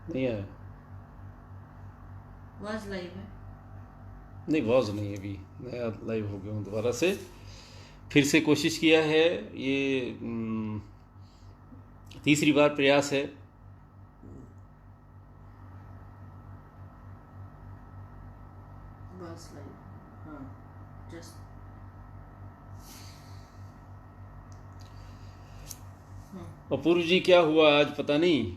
नहीं आया। Was live है। नहीं, वॉज नहीं, अभी नया लाइव हो गया हूँ दोबारा से। फिर से कोशिश किया है। ये तीसरी बार प्रयास है। Was live. हाँ, जस्ट। अपूर्व जी, क्या हुआ आज पता नहीं।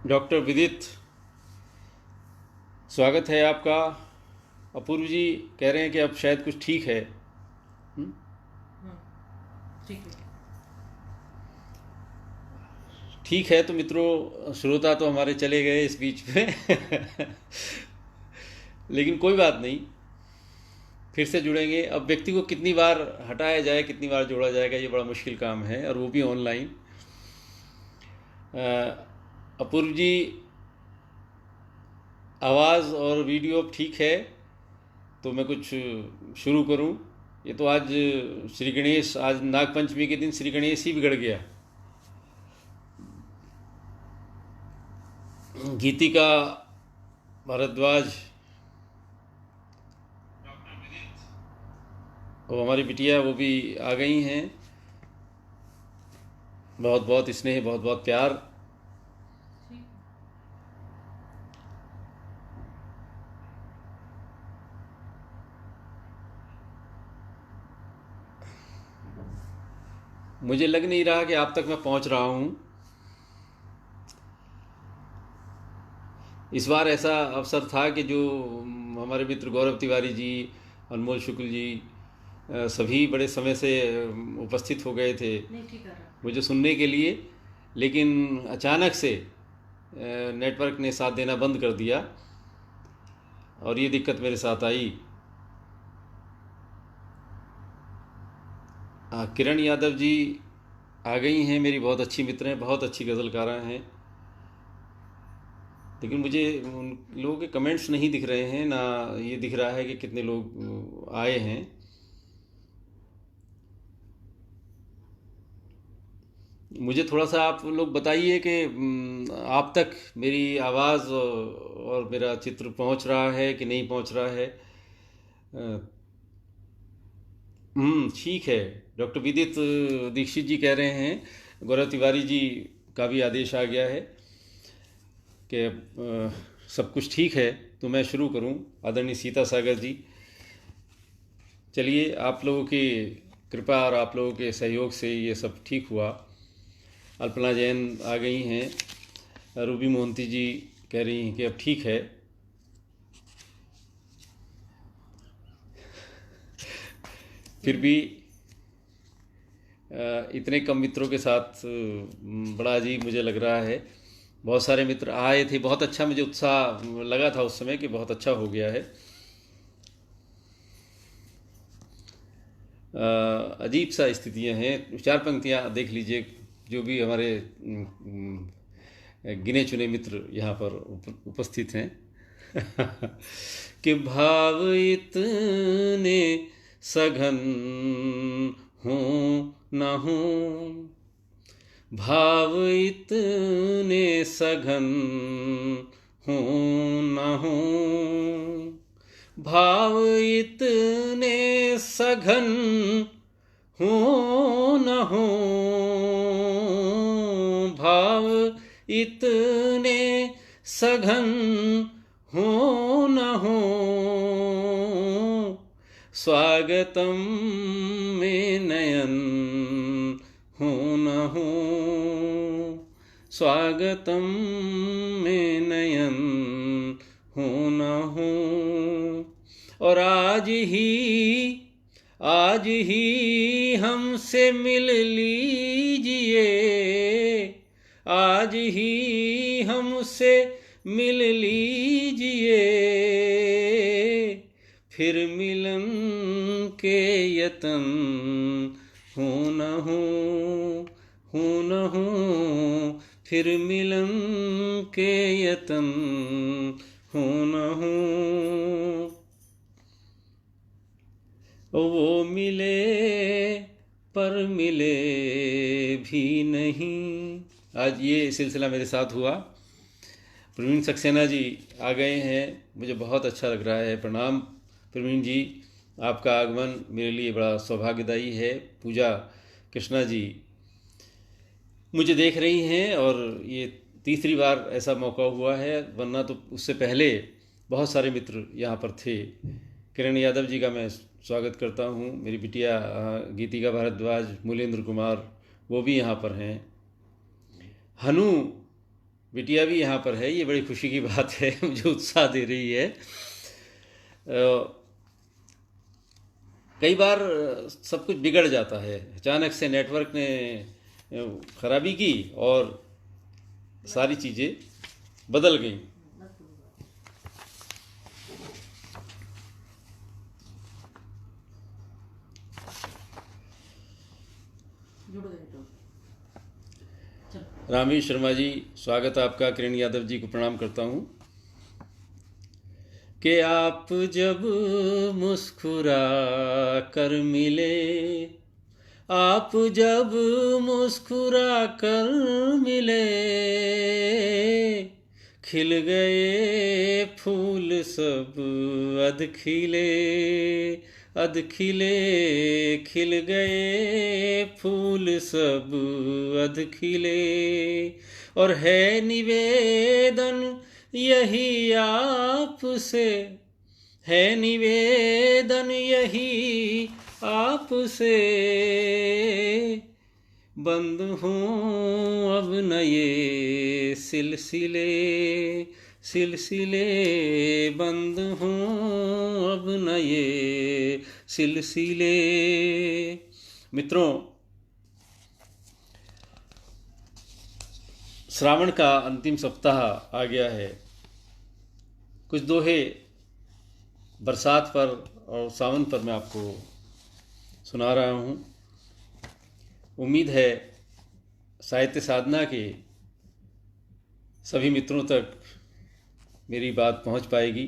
डॉक्टर विदित, स्वागत है आपका। अपूर्व जी कह रहे हैं कि अब शायद कुछ ठीक है। हम्म? ठीक है। ठीक है तो मित्रों, श्रोता तो हमारे चले गए इस बीच में लेकिन कोई बात नहीं, फिर से जुड़ेंगे। अब व्यक्ति को कितनी बार हटाया जाए, कितनी बार जोड़ा जाएगा, ये बड़ा मुश्किल काम है, और वो भी ऑनलाइन। अपूर्व जी, आवाज़ और वीडियो अब ठीक है तो मैं कुछ शुरू करूं। ये तो आज श्री गणेश, आज नागपंचमी के दिन श्री गणेश ही बिगड़ गया। गीतिका भारद्वाज, वो हमारी बिटिया, वो भी आ गई हैं। बहुत बहुत स्नेह, बहुत बहुत प्यार। ठीक। मुझे लग नहीं रहा कि आप तक मैं पहुंच रहा हूं। इस बार ऐसा अवसर था कि जो हमारे मित्र गौरव तिवारी जी, अनमोल शुक्ल जी, सभी बड़े समय से उपस्थित हो गए थे नहीं, ठीक है रहा। मुझे सुनने के लिए। लेकिन अचानक से नेटवर्क ने साथ देना बंद कर दिया और ये दिक्कत मेरे साथ आई। किरण यादव जी आ गई हैं, मेरी बहुत अच्छी मित्र हैं, बहुत अच्छी गज़लकारा हैं। लेकिन मुझे उन लोगों के कमेंट्स नहीं दिख रहे हैं, ना ये दिख रहा है कि कितने लोग आए हैं। मुझे थोड़ा सा आप लोग बताइए कि आप तक मेरी आवाज़ और मेरा चित्र पहुंच रहा है कि नहीं पहुंच रहा है। ठीक है। डॉक्टर विदित दीक्षित जी कह रहे हैं, गौरव तिवारी जी का भी आदेश आ गया है कि सब कुछ ठीक है, तो मैं शुरू करूं। आदरणीय सीता सागर जी, चलिए, आप लोगों की कृपा और आप लोगों के सहयोग से ये सब ठीक हुआ। अल्पना जैन आ गई हैं। रूबी मोहंती जी कह रही हैं कि अब ठीक है। फिर भी इतने कम मित्रों के साथ बड़ा अजीब मुझे लग रहा है। बहुत सारे मित्र आए थे, बहुत अच्छा मुझे उत्साह लगा था उस समय कि बहुत अच्छा हो गया है। अजीब सा स्थितियां हैं। चार पंक्तियां देख लीजिए, जो भी हमारे गिने चुने मित्र यहाँ पर उपस्थित हैं कि भाव इतने सघन हूँ न हूँ, भाव इतने सघन हूँ न हूँ, भाव इतने सघन हूँ न हूँ, भाव इतने सघन हूँ न हूँ, स्वागतम में नयन हूँ न हूँ, स्वागतम में नयन हूँ न हूँ। और आज ही हमसे मिल लीजिए, आज ही हमसे मिल लीजिए, फिर मिलन के यतन हूँ न हूँ, हूँ न हूँ, फिर मिलन के यतन हो न हो। वो मिले पर मिले भी नहीं। आज ये सिलसिला मेरे साथ हुआ। प्रवीण सक्सेना जी आ गए हैं, मुझे बहुत अच्छा लग रहा है। प्रणाम प्रवीण जी, आपका आगमन मेरे लिए बड़ा सौभाग्यदायी है। पूजा कृष्णा जी मुझे देख रही हैं और ये तीसरी बार ऐसा मौका हुआ है, वरना तो उससे पहले बहुत सारे मित्र यहाँ पर थे। किरण यादव जी का मैं स्वागत करता हूँ। मेरी बिटिया गीतिका भारद्वाज, मूलेंद्र कुमार वो भी यहाँ पर हैं। हनु बिटिया भी यहाँ पर है, ये बड़ी खुशी की बात है, मुझे उत्साह दे रही है। कई बार सब कुछ बिगड़ जाता है, अचानक से नेटवर्क ने खराबी की और सारी चीज़ें बदल गई। रामेश शर्मा जी, स्वागत आपका। किरण यादव जी को प्रणाम करता हूँ। कि आप जब मुस्कुरा कर मिले, आप जब मुस्कुरा कर मिले, खिल गए फूल सब अध खिले, अध खिले, खिल गए फूल सब अध खिले। और है निवेदन यही आपसे, है निवेदन यही आपसे, बंद हों अब नए सिलसिले, सिलसिले बंद हों अब नए सिलसिले। मित्रों, श्रावण का अंतिम सप्ताह आ गया है। कुछ दोहे बरसात पर और सावन पर मैं आपको सुना रहा हूँ। उम्मीद है साहित्य साधना के सभी मित्रों तक मेरी बात पहुँच पाएगी।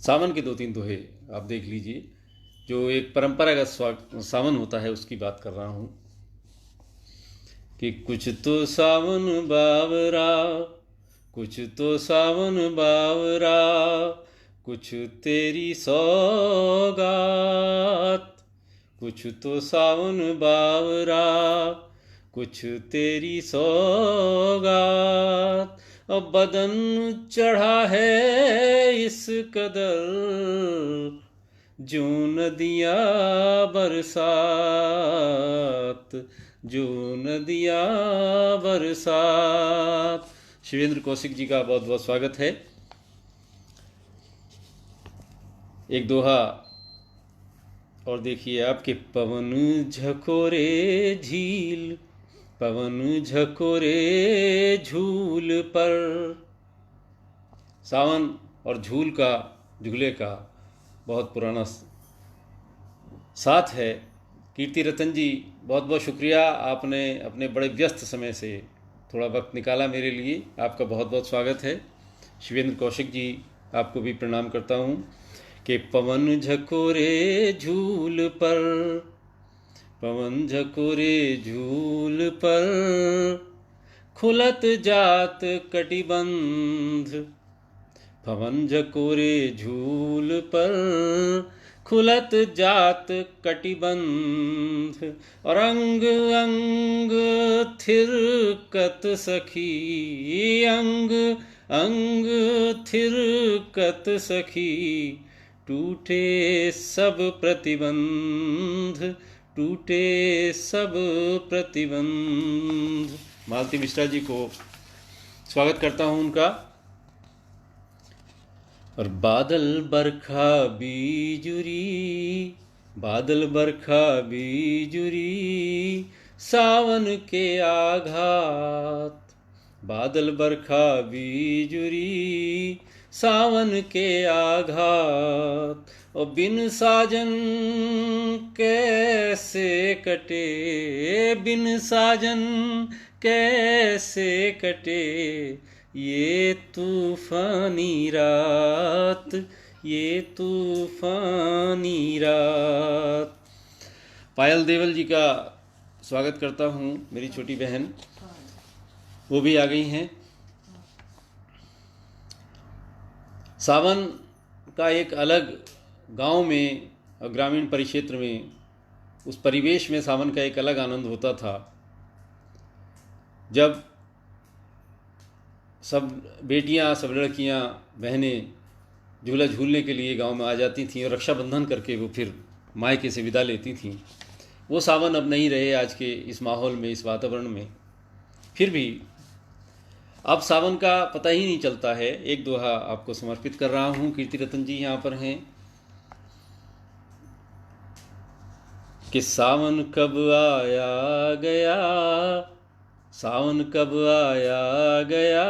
सावन के 2-3 दोहे आप देख लीजिए। जो एक परंपरागत सावन होता है उसकी बात कर रहा हूँ कि कुछ तो सावन बावरा, कुछ तो सावन बावरा, कुछ तेरी सौगात, कुछ तो सावन बावरा, कुछ तेरी सौगात। अब बदन चढ़ा है इस कदर, जो नदियाँ बरसात, जो नदियाँ बरसात। शिवेंद्र कौशिक जी का बहुत बहुत स्वागत है। एक दोहा और देखिए आपके। पवन झकोरे झील, पवन झकोरे झूल पर। सावन और झूल का, झूले का बहुत पुराना साथ है। कीर्ति रतन जी, बहुत बहुत शुक्रिया, आपने अपने बड़े व्यस्त समय से थोड़ा वक्त निकाला मेरे लिए। आपका बहुत बहुत स्वागत है। शिवेंद्र कौशिक जी, आपको भी प्रणाम करता हूँ। कि पवन झकोरे झूल पर, पवन झकोरे झूल पर, खुलत जात कटिबंध। पवन झकोरे झूल पर, खुलत जात कटिबंध। और अंग अंग थिरकत सखी, अंग अंग थिरकत सखी। टूटे सब प्रतिबंध, टूटे सब प्रतिबंध। मालती मिश्रा जी को स्वागत करता हूँ उनका। और बादल बरखा बीजुरी, बादल बरखा बीजुरी, सावन के आघात। बादल बरखा बीजुरी, सावन के आघात। और बिन साजन कैसे कटे, बिन साजन कैसे कटे ये तूफानी रात, ये तूफानी रात। पायल देवल जी का स्वागत करता हूँ, मेरी छोटी बहन, वो भी आ गई हैं। सावन का एक अलग गांव में और ग्रामीण परिक्षेत्र में, उस परिवेश में सावन का एक अलग आनंद होता था, जब सब बेटियां, सब लड़कियां, बहनें झूला झूलने के लिए गांव में आ जाती थीं और रक्षाबंधन करके वो फिर मायके से विदा लेती थीं। वो सावन अब नहीं रहे आज के इस माहौल में, इस वातावरण में। फिर भी अब सावन का पता ही नहीं चलता है। एक दोहा आपको समर्पित कर रहा हूँ। कीर्ति रतन जी यहाँ पर हैं कि सावन कब आया गया, सावन कब आया गया,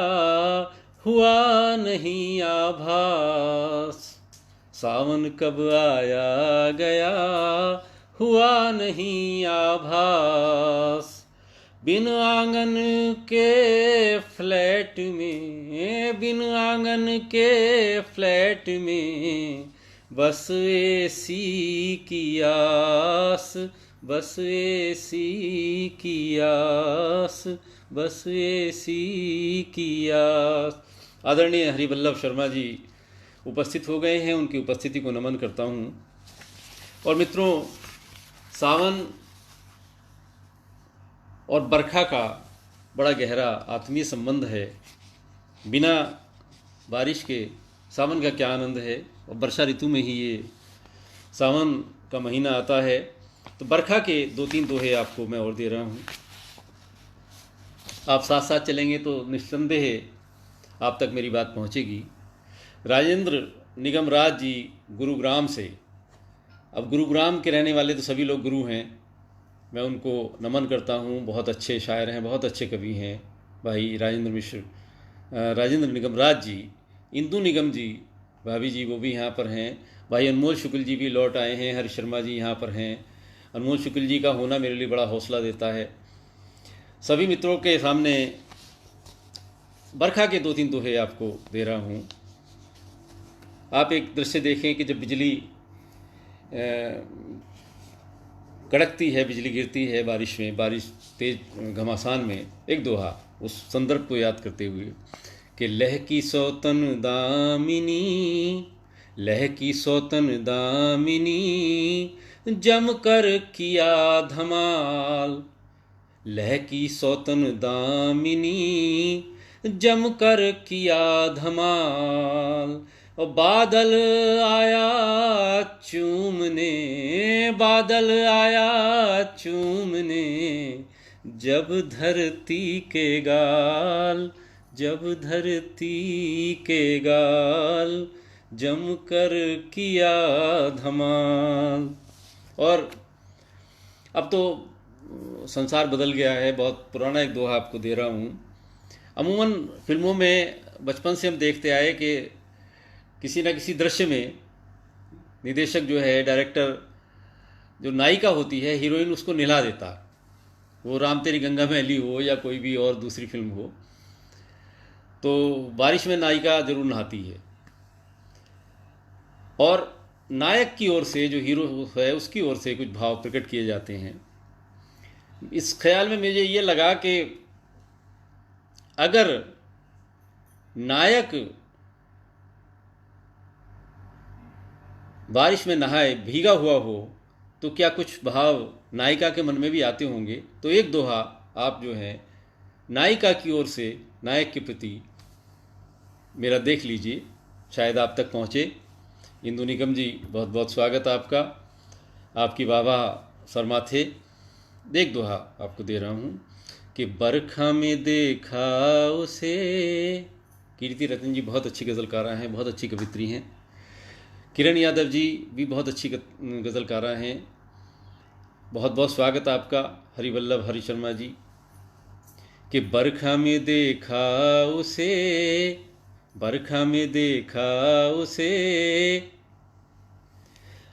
हुआ नहीं आभास, सावन कब आया गया, हुआ नहीं आभास। बिन आंगन के फ्लैट में, बिन आंगन के फ्लैट में, बस एसी की आस, बस एसी की आस, बस एसी की आस। आदरणीय हरिवल्लभ शर्मा जी उपस्थित हो गए हैं, उनकी उपस्थिति को नमन करता हूँ। और मित्रों, सावन और बरखा का बड़ा गहरा आत्मीय संबंध है। बिना बारिश के सावन का क्या आनंद है, और वर्षा ऋतु में ही ये सावन का महीना आता है। तो बरखा के 2-3 दोहे आपको मैं और दे रहा हूँ। आप साथ साथ चलेंगे तो निस्संदेह आप तक मेरी बात पहुँचेगी। राजेंद्र निगम राज जी गुरुग्राम से, अब गुरुग्राम के रहने वाले तो सभी लोग गुरु हैं, मैं उनको नमन करता हूँ। बहुत अच्छे शायर हैं, बहुत अच्छे कवि हैं भाई राजेंद्र मिश्र, राजेंद्र निगम राज जी। इंदु निगम जी भाभी जी वो भी यहाँ पर हैं। भाई अनमोल शुक्ल जी भी लौट आए हैं। हरि शर्मा जी यहाँ पर हैं। अनमोल शुक्ल जी का होना मेरे लिए बड़ा हौसला देता है। सभी मित्रों के सामने बरखा के 2-3 दोहे आपको दे रहा हूँ। आप एक दृश्य देखें कि जब बिजली कड़कती है, बिजली गिरती है बारिश में, बारिश तेज घमासान में। एक दोहा उस संदर्भ को याद करते हुए कि लह की सौतन दामिनी, लह की सौतन दामिनी, जम कर किया धमाल, लह की सौतन दामिनी, जम कर किया धमाल। और बादल आया चूमने, बादल आया चूमने, जब धरती के गाल, जब धरती के गाल, जम कर किया धमाल। और अब तो संसार बदल गया है। बहुत पुराना एक दोहा आपको दे रहा हूँ। अमूमन फिल्मों में बचपन से हम देखते आए कि किसी न किसी दृश्य में निर्देशक जो है, डायरेक्टर, जो नायिका होती है, हीरोइन, उसको निला देता। वो राम तेरी गंगा मैली हो या कोई भी और दूसरी फिल्म हो, तो बारिश में नायिका जरूर नहाती है। और नायक की ओर से, जो हीरो है, उसकी ओर से कुछ भाव प्रकट किए जाते हैं। इस ख्याल में मुझे ये लगा कि अगर नायक बारिश में नहाए, भीगा हुआ हो, तो क्या कुछ भाव नायिका के मन में भी आते होंगे। तो एक दोहा आप जो है नायिका की ओर से नायक के प्रति मेरा देख लीजिए, शायद आप तक पहुँचे। इंदु निगम जी बहुत बहुत स्वागत आपका, आपकी वाहवाह शर्मा थे। एक दोहा आपको दे रहा हूँ कि बरखा में देखा उसे। कीर्ति रतन जी बहुत अच्छी गज़लकारा हैं, बहुत अच्छी कवित्री हैं। किरण यादव जी भी बहुत अच्छी गज़लकारा हैं। बहुत बहुत स्वागत आपका। हरिवल्लभ हरि शर्मा जी कि बरखा में देखा उसे, बरखा में देखा उसे,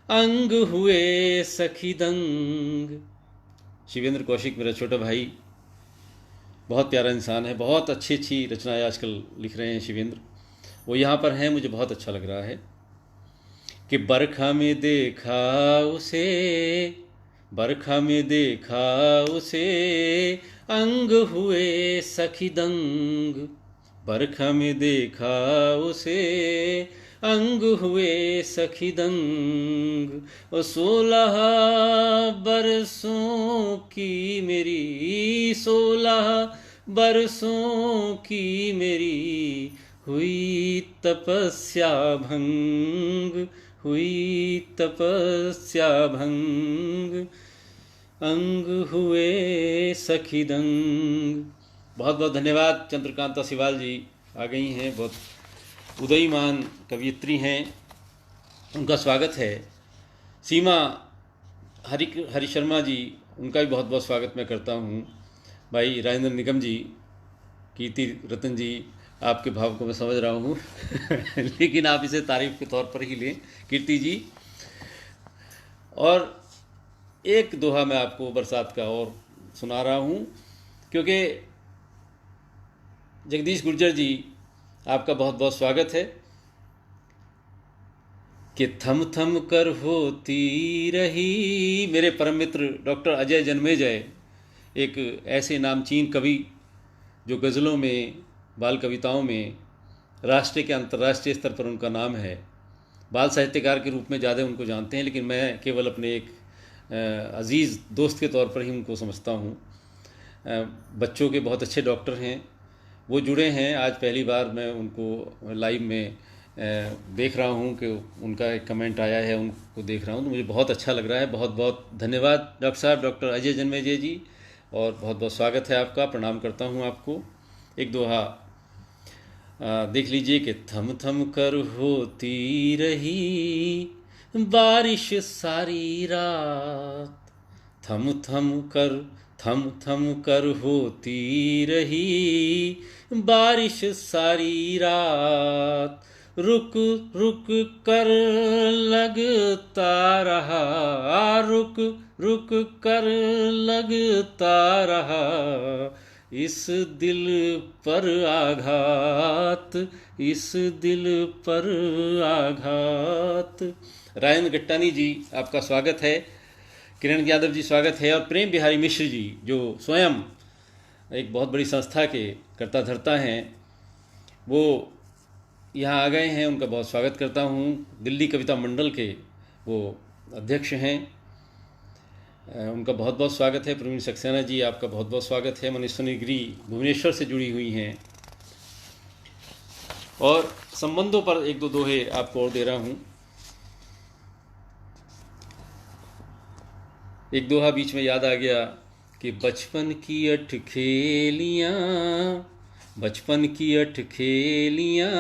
अंग हुए सखी दंग। शिवेंद्र कौशिक मेरा छोटा भाई, बहुत प्यारा इंसान है, बहुत अच्छी अच्छी रचनाएं आजकल लिख रहे हैं शिवेंद्र। वो यहाँ पर हैं, मुझे बहुत अच्छा लग रहा है कि बरखा में देखा उसे, बरखा में देखा उसे, अंग हुए सखी दंग। बरखा में देखा उसे, अंग हुए सखी दंग। ओ 16 बरसों की मेरी, 16 बरसों की मेरी, हुई तपस्या भंग, हुई तपस्या भंग, अंग हुए सखी दंग। बहुत बहुत धन्यवाद। चंद्रकांता सिवाल जी आ गई हैं, बहुत उदयमान कवियत्री हैं, उनका स्वागत है। सीमा हरि शर्मा जी, उनका भी बहुत बहुत स्वागत मैं करता हूँ। भाई राजेंद्र निगम जी, कीर्ति रतन जी, आपके भाव को मैं समझ रहा हूँ लेकिन आप इसे तारीफ के तौर पर ही लें, कीर्ति जी। और एक दोहा मैं आपको बरसात का और सुना रहा हूँ, क्योंकि जगदीश गुर्जर जी, आपका बहुत बहुत स्वागत है। कि थम थम कर होती रही, मेरे परम मित्र डॉक्टर अजय जन्मेजय, एक ऐसे नामचीन कवि जो गज़लों में, बाल कविताओं में राष्ट्रीय के अंतर्राष्ट्रीय स्तर पर उनका नाम है। बाल साहित्यकार के रूप में ज़्यादा उनको जानते हैं, लेकिन मैं केवल अपने एक अज़ीज़ दोस्त के तौर पर ही उनको समझता हूँ। बच्चों के बहुत अच्छे डॉक्टर हैं, वो जुड़े हैं। आज पहली बार मैं उनको लाइव में देख रहा हूँ कि उनका एक कमेंट आया है, उनको देख रहा हूँ, तो मुझे बहुत अच्छा लग रहा है। बहुत बहुत धन्यवाद डॉक्टर साहब, डॉक्टर अजय जन्मेजय जी, और बहुत बहुत स्वागत है आपका, प्रणाम करता हूँ आपको। एक दोहा देख लीजिए कि थम थम कर होती रही बारिश सारी रात, थम थम कर होती रही बारिश सारी रात, रुक रुक कर लगता रहा, रुक रुक कर लगता रहा, इस दिल पर आघात, इस दिल पर आघात। रायन गट्टानी जी, आपका स्वागत है। किरण यादव जी स्वागत है। और प्रेम बिहारी मिश्र जी, जो स्वयं एक बहुत बड़ी संस्था के कर्ता धर्ता हैं, वो यहाँ आ गए हैं, उनका बहुत स्वागत करता हूँ। दिल्ली कविता मंडल के वो अध्यक्ष हैं, उनका बहुत बहुत स्वागत है। प्रवीण सक्सेना जी, आपका बहुत बहुत स्वागत है। मनीषनी गिरी भुवनेश्वर से जुड़ी हुई हैं। और संबंधों पर एक दो दोहे आपको और दे रहा हूँ। एक दोहा बीच में याद आ गया कि बचपन की 8 खेलियाँ, बचपन की 8 खेलियाँ,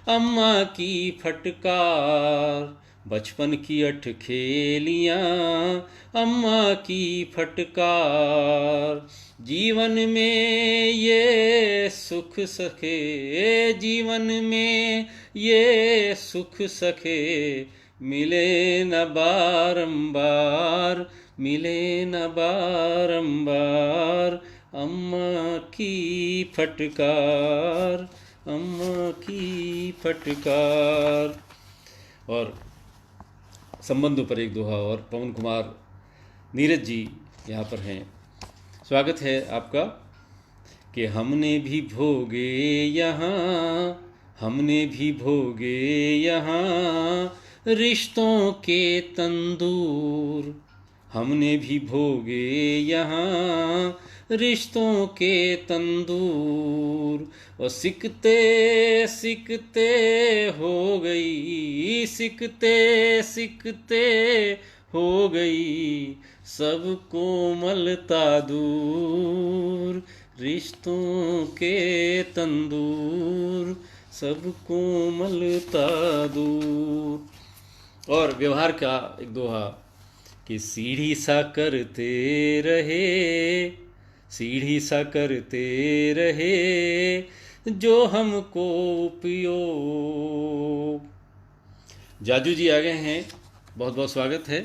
अम्मा की फटकार, बचपन की 8 खेलियाँ, अम्मा की फटकार। जीवन में ये सुख सखे, जीवन में ये सुख सखे, मिले न बारंबार, मिले न बारंबार, अम्मा की फटकार, अम्मा की फटकार। और संबंधों पर एक दोहा और। पवन कुमार नीरज जी यहाँ पर हैं, स्वागत है आपका। कि हमने भी भोगे यहाँ, हमने भी भोगे यहाँ रिश्तों के तंदूर, हमने भी भोगे यहाँ रिश्तों के तंदूर। और सिकते सिकते हो गई, सिकते सिकते हो गई सब कोमलता दूर, रिश्तों के तंदूर, सब कोमलता दूर। और व्यवहार का एक दोहा कि सीढ़ी सा करते रहे, सीढ़ी सा करते रहे जो हमको उपयोग। जाजू जी आ गए हैं, बहुत बहुत स्वागत है।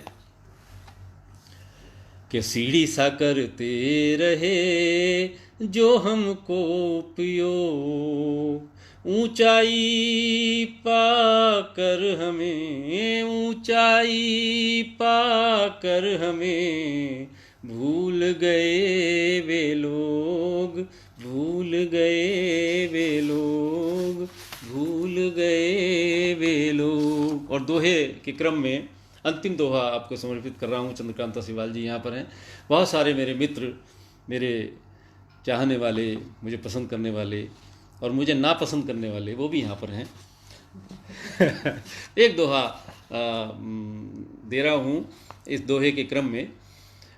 कि सीढ़ी सा करते रहे जो हमको पियो, ऊंचाई पाकर हमें, ऊंचाई पाकर हमें भूल गए वे लोग, भूल गए वे लोग, भूल गए वे लोग। और दोहे के क्रम में अंतिम दोहा आपको समर्पित कर रहा हूँ। चंद्रकांता सिवाल जी यहाँ पर हैं। बहुत सारे मेरे मित्र, मेरे चाहने वाले, मुझे पसंद करने वाले और मुझे नापसंद करने वाले, वो भी यहाँ पर हैं। एक दोहा दे रहा हूँ इस दोहे के क्रम में,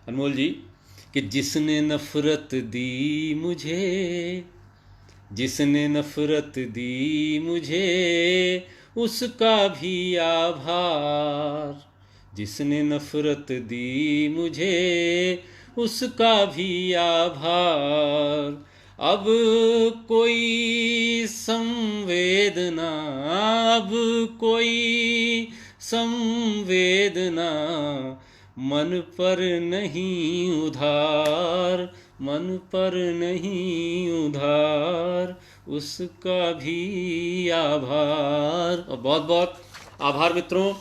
अनमोल जी, कि जिसने नफरत दी मुझे, जिसने नफरत दी मुझे उसका भी आभार, जिसने नफरत दी मुझे उसका भी आभार। अब कोई संवेदना, अब कोई संवेदना मन पर नहीं उधार, मन पर नहीं उधार, उसका भी आभार। और बहुत बहुत आभार मित्रों।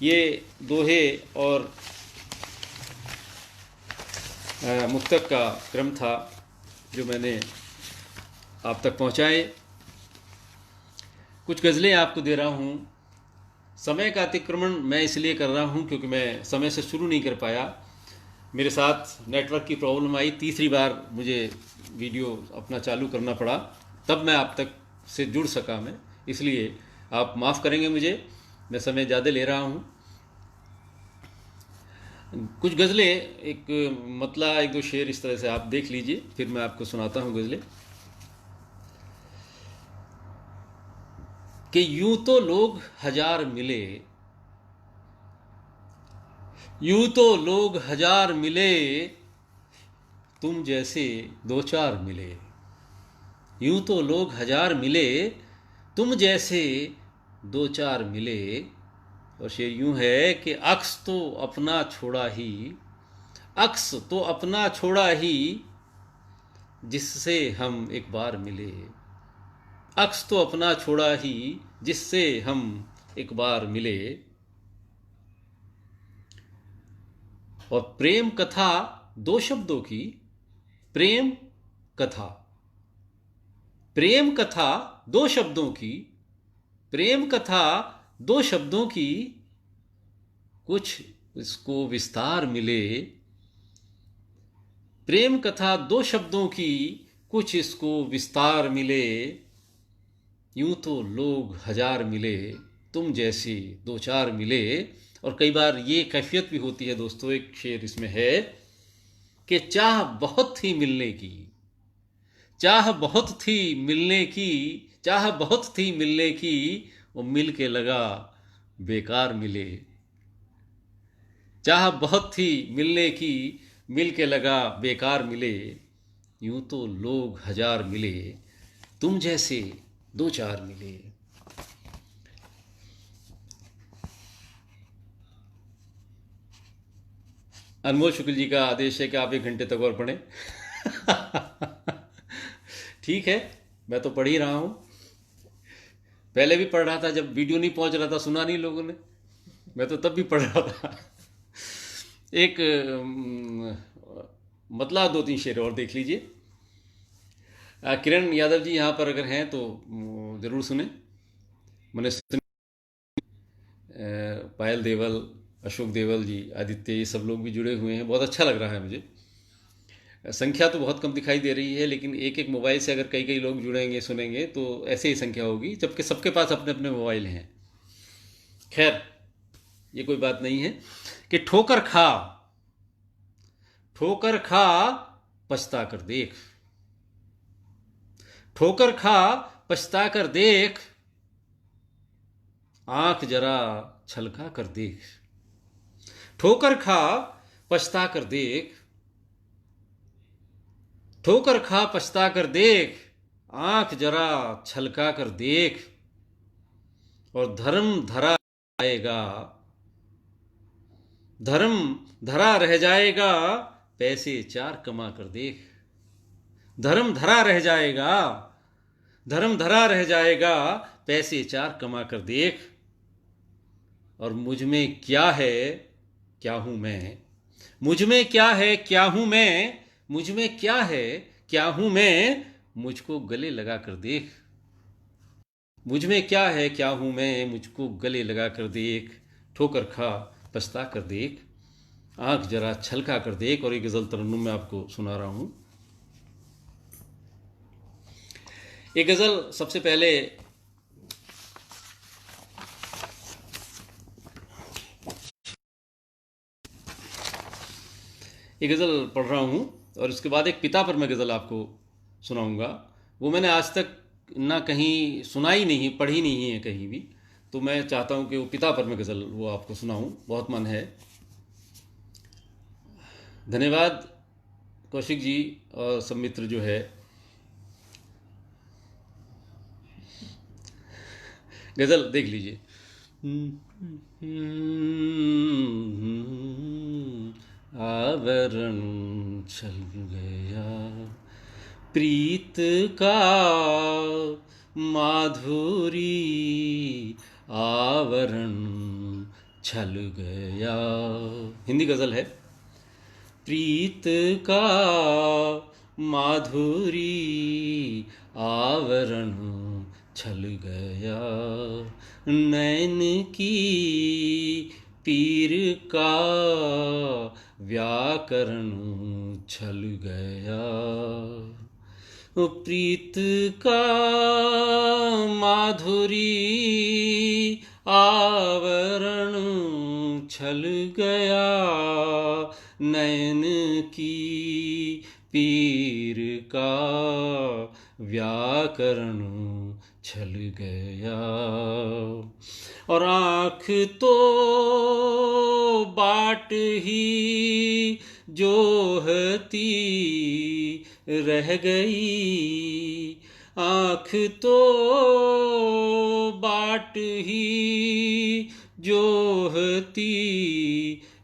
ये दोहे और मुक्तक का क्रम था जो मैंने आप तक पहुंचाए। कुछ गज़लें आपको दे रहा हूं। समय का अतिक्रमण मैं इसलिए कर रहा हूं क्योंकि मैं समय से शुरू नहीं कर पाया, मेरे साथ नेटवर्क की प्रॉब्लम आई। तीसरी बार मुझे वीडियो अपना चालू करना पड़ा, तब मैं आप तक से जुड़ सका मैं, इसलिए आप माफ़ करेंगे मुझे, मैं समय ज़्यादा ले रहा हूँ। कुछ गज़लें, एक मतला, एक दो शेर इस तरह से आप देख लीजिए, फिर मैं आपको सुनाता हूँ गज़लें। कि यूं तो लोग हजार मिले, यूं तो लोग हजार मिले, तुम जैसे दो चार मिले। यूं तो लोग हजार मिले, तुम जैसे दो चार मिले। और शेर यूं है कि अक्स तो अपना छोड़ा ही, अक्स तो अपना छोड़ा ही, जिससे हम एक बार मिले। अक्स तो अपना छोड़ा ही, जिससे हम एक बार मिले। और प्रेम कथा दो शब्दों की, प्रेम कथा, प्रेम कथा दो शब्दों की, प्रेम कथा दो शब्दों की, कुछ इसको विस्तार मिले। प्रेम कथा दो शब्दों की, कुछ इसको विस्तार मिले। यूं तो लोग हजार मिले, तुम जैसे दो चार मिले। और कई बार ये कैफियत भी होती है दोस्तों, एक शेर इसमें है कि चाह बहुत थी मिलने की, चाह बहुत थी मिलने की, चाह बहुत थी मिलने की, वो मिल के लगा बेकार मिले। चाह बहुत थी मिलने की, मिल के लगा बेकार मिले। यूं तो लोग हजार मिले, तुम जैसे दो चार मिले। अनमोल शुक्ल जी का आदेश है कि आप 1 घंटे तक और पढ़ें। ठीक है, मैं तो पढ़ ही रहा हूं। पहले भी पढ़ रहा था, जब वीडियो नहीं पहुंच रहा था, सुना नहीं लोगों ने, मैं तो तब भी पढ़ रहा था। एक मतलब 2-3 शेर और देख लीजिए। किरण यादव जी यहाँ पर अगर हैं तो ज़रूर सुने। मैंने पायल देवल, अशोक देवल जी, आदित्य, ये सब लोग भी जुड़े हुए हैं, बहुत अच्छा लग रहा है मुझे। संख्या तो बहुत कम दिखाई दे रही है, लेकिन एक एक मोबाइल से अगर कई कई लोग जुड़ेंगे, सुनेंगे, तो ऐसे ही संख्या होगी, जबकि सबके पास अपने अपने मोबाइल हैं। खैर, ये कोई बात नहीं है। कि ठोकर खा, ठोकर खा पछता कर देख, ठोकर खा पछता कर देख, आंख जरा छलका कर देख। ठोकर खा पछता कर देख, ठोकर खा पछता कर देख, आंख जरा छलका कर देख। और धर्म धरा आएगा, धर्म धरा रह जाएगा, पैसे चार कमा कर देख। धर्म धरा रह जाएगा, धर्म धरा रह जाएगा, पैसे चार कमा कर देख। और मुझ में क्या है, क्या हूं मैं, मुझ में क्या है, क्या हूं मैं, मुझ में क्या है, क्या हूं मैं, मुझको गले लगा कर देख। मुझ में क्या है, क्या हूं मैं, मुझको गले लगा कर देख। ठोकर खा पछता कर देख, आंख जरा छलका कर देख। और एक गजल तरन्नुम में आपको सुना रहा हूं। एक गजल सबसे पहले एक गज़ल पढ़ रहा हूँ और उसके बाद एक पिता पर मैं गज़ल आपको सुनाऊंगा। वो मैंने आज तक ना कहीं सुनाई नहीं, पढ़ी नहीं है कहीं भी, तो मैं चाहता हूँ कि वो पिता पर मैं गज़ल वो आपको सुनाऊँ, बहुत मन है। धन्यवाद कौशिक जी और सब मित्र जो है। गज़ल देख लीजिए। आवरण छल गया प्रीत का माधुरी, आवरण छल गया। हिंदी गज़ल है। प्रीत का माधुरी, आवरण छल गया। नैन की पीर का व्याकरण छल गया। प्रीत का माधुरी, आवरण छल गया। नैन की पीर का व्याकरण छल गया। और आँख तो बाट ही जोहती रह गई। आँख तो बाट ही जोहती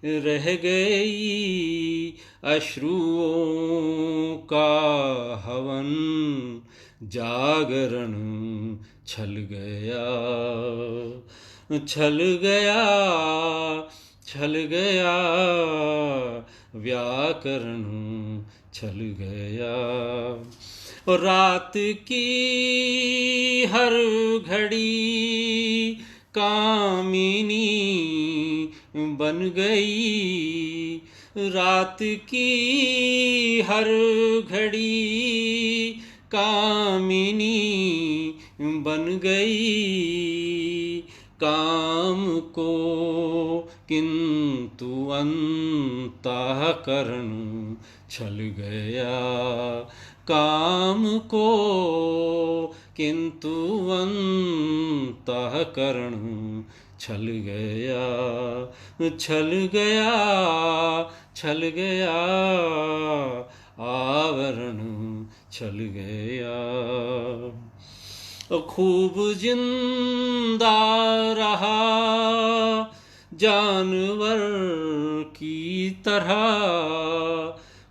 रह गई। अश्रुओं का हवन जागरण छल गया। छल गया, छल गया, व्याकरण छल गया। और रात की हर घड़ी कामिनी बन गई। रात की हर घड़ी कामिनी बन गई। काम को किंतु अंतःकरण छल गया। काम को किंतु अंतःकरण छल गया। छल गया, छल गया, आवरण छल गया। खूब जिंदा रहा जानवर की तरह।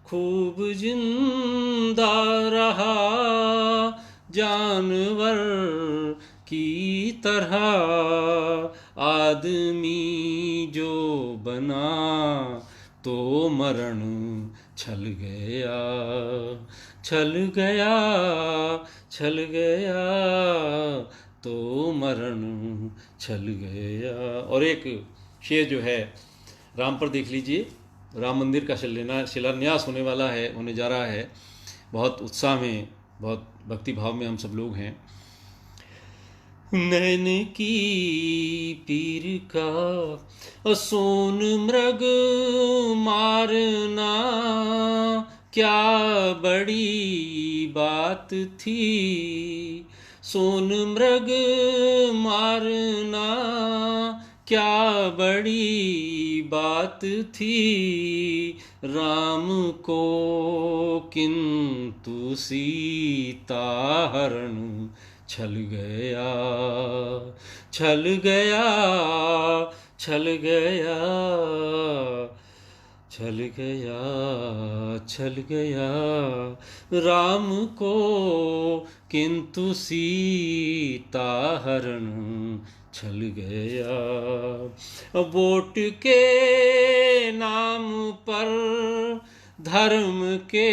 खूब जिंदा रहा जानवर की तरह। आदमी जो बना तो मरण छल गया। छल गया, छल गया, तो मरण छल गया। और एक शेर जो है राम पर देख लीजिए। राम मंदिर का शिलान्यास होने वाला है, होने जा रहा है। बहुत उत्साह में, बहुत भक्ति भाव में हम सब लोग हैं। नैन की पीर का सोन मृग मारना क्या बड़ी बात थी। सोन मृग मारना क्या बड़ी बात थी। राम को किंतु सीता हरण छल गया। छल गया, छल गया, छल गया, छल गया राम को, किंतु सीता हरण छल गया। वोट के नाम पर, धर्म के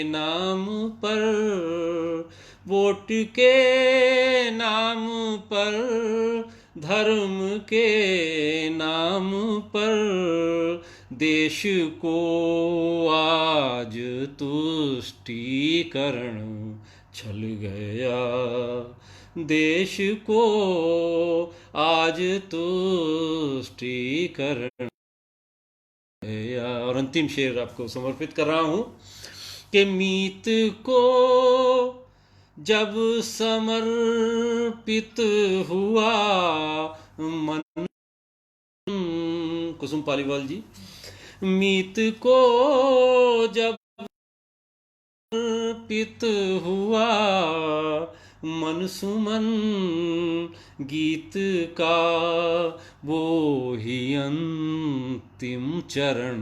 नाम पर, वोट के नाम पर, धर्म के नाम पर देश को आज तुष्टीकरण छल गया, देश को आज तुष्टीकरण। और अंतिम शेर आपको समर्पित कर रहा हूं कि मीत को जब समर्पित हुआ मन, कुसुम पालीवाल जी, मीत को जब समर्पित हुआ मन सुमन गीत का, वो ही अंतिम चरण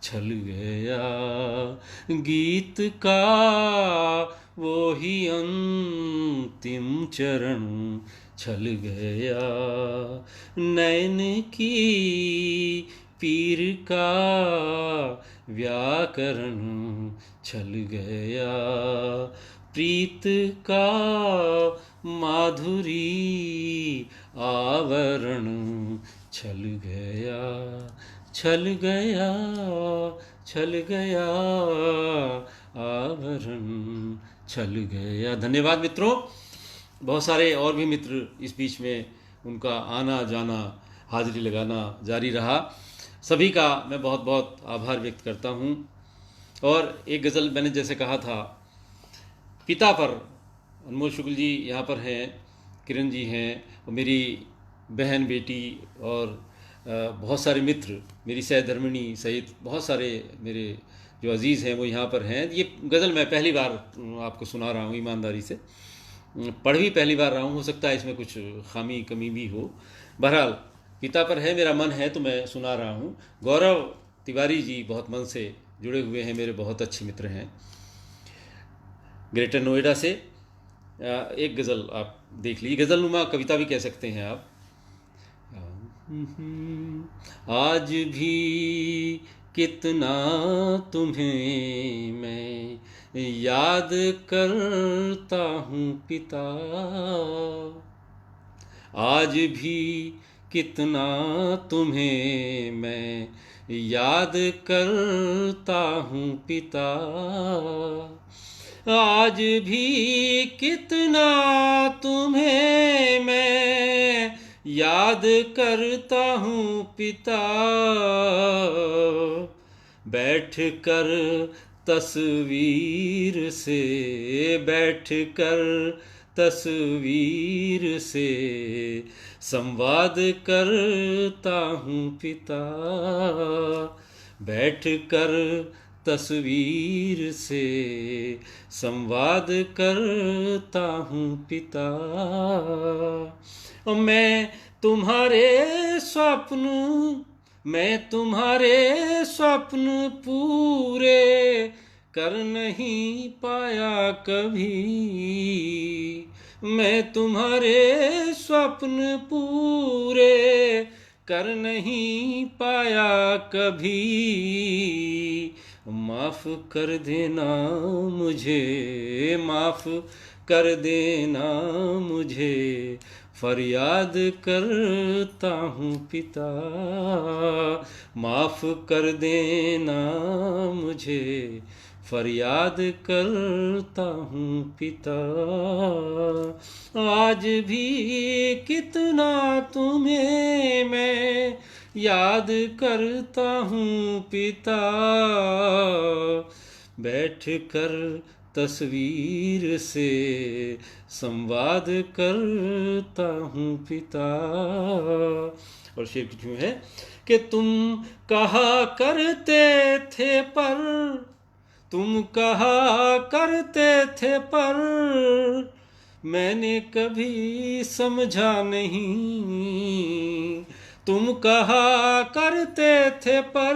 छल गया, गीत का वो ही अंतिम चरण छल गया। नैन की पीर का व्याकरण छल गया, प्रीत का माधुरी आवरण छल गया, छल गया, छल गया आवरण छल गया। धन्यवाद मित्रों। बहुत सारे और भी मित्र इस बीच में उनका आना जाना, हाजिरी लगाना जारी रहा। सभी का मैं बहुत बहुत आभार व्यक्त करता हूँ। और एक गज़ल मैंने जैसे कहा था, पिता पर, अनमोल शुक्ल जी यहाँ पर हैं, किरण जी हैं, और मेरी बहन बेटी और बहुत सारे मित्र, मेरी सहधर्मिणी सहित बहुत सारे मेरे जो अजीज़ हैं वो यहाँ पर हैं। ये गज़ल मैं पहली बार आपको सुना रहा हूँ, ईमानदारी से पढ़ भी पहली बार रहा हूँ, हो सकता है इसमें कुछ खामी कमी भी हो। बहरहाल पिता पर है मेरा मन है तो मैं सुना रहा हूँ। गौरव तिवारी जी बहुत मन से जुड़े हुए हैं, मेरे बहुत अच्छे मित्र हैं ग्रेटर नोएडा से। एक गज़ल आप देख लीजिए, गज़लनुमा कविता भी कह सकते हैं आप। आज भी कितना तुम्हें मैं याद करता हूँ पिता, आज भी कितना तुम्हें मैं याद करता हूँ पिता, आज भी कितना तुम्हें मैं याद करता हूँ पिता, बैठ कर तस्वीर से, बैठ कर तस्वीर से संवाद करता हूँ पिता, बैठ कर तस्वीर से संवाद करता हूँ पिता। मैं तुम्हारे स्वप्न, मैं तुम्हारे स्वप्न पूरे कर नहीं पाया कभी, मैं तुम्हारे स्वप्न पूरे कर नहीं पाया कभी, माफ़ कर देना मुझे, माफ़ कर देना मुझे, फरियाद करता हूँ पिता, माफ़ कर देना मुझे, फरियाद करता हूँ पिता। आज भी कितना तुम्हें मैं याद करता हूँ पिता, बैठ कर तस्वीर से संवाद करता हूँ पिता। और शेर कुछ यूँ है कि तुम कहा करते थे पर, तुम कहा करते थे पर मैंने कभी समझा नहीं, तुम कहा करते थे पर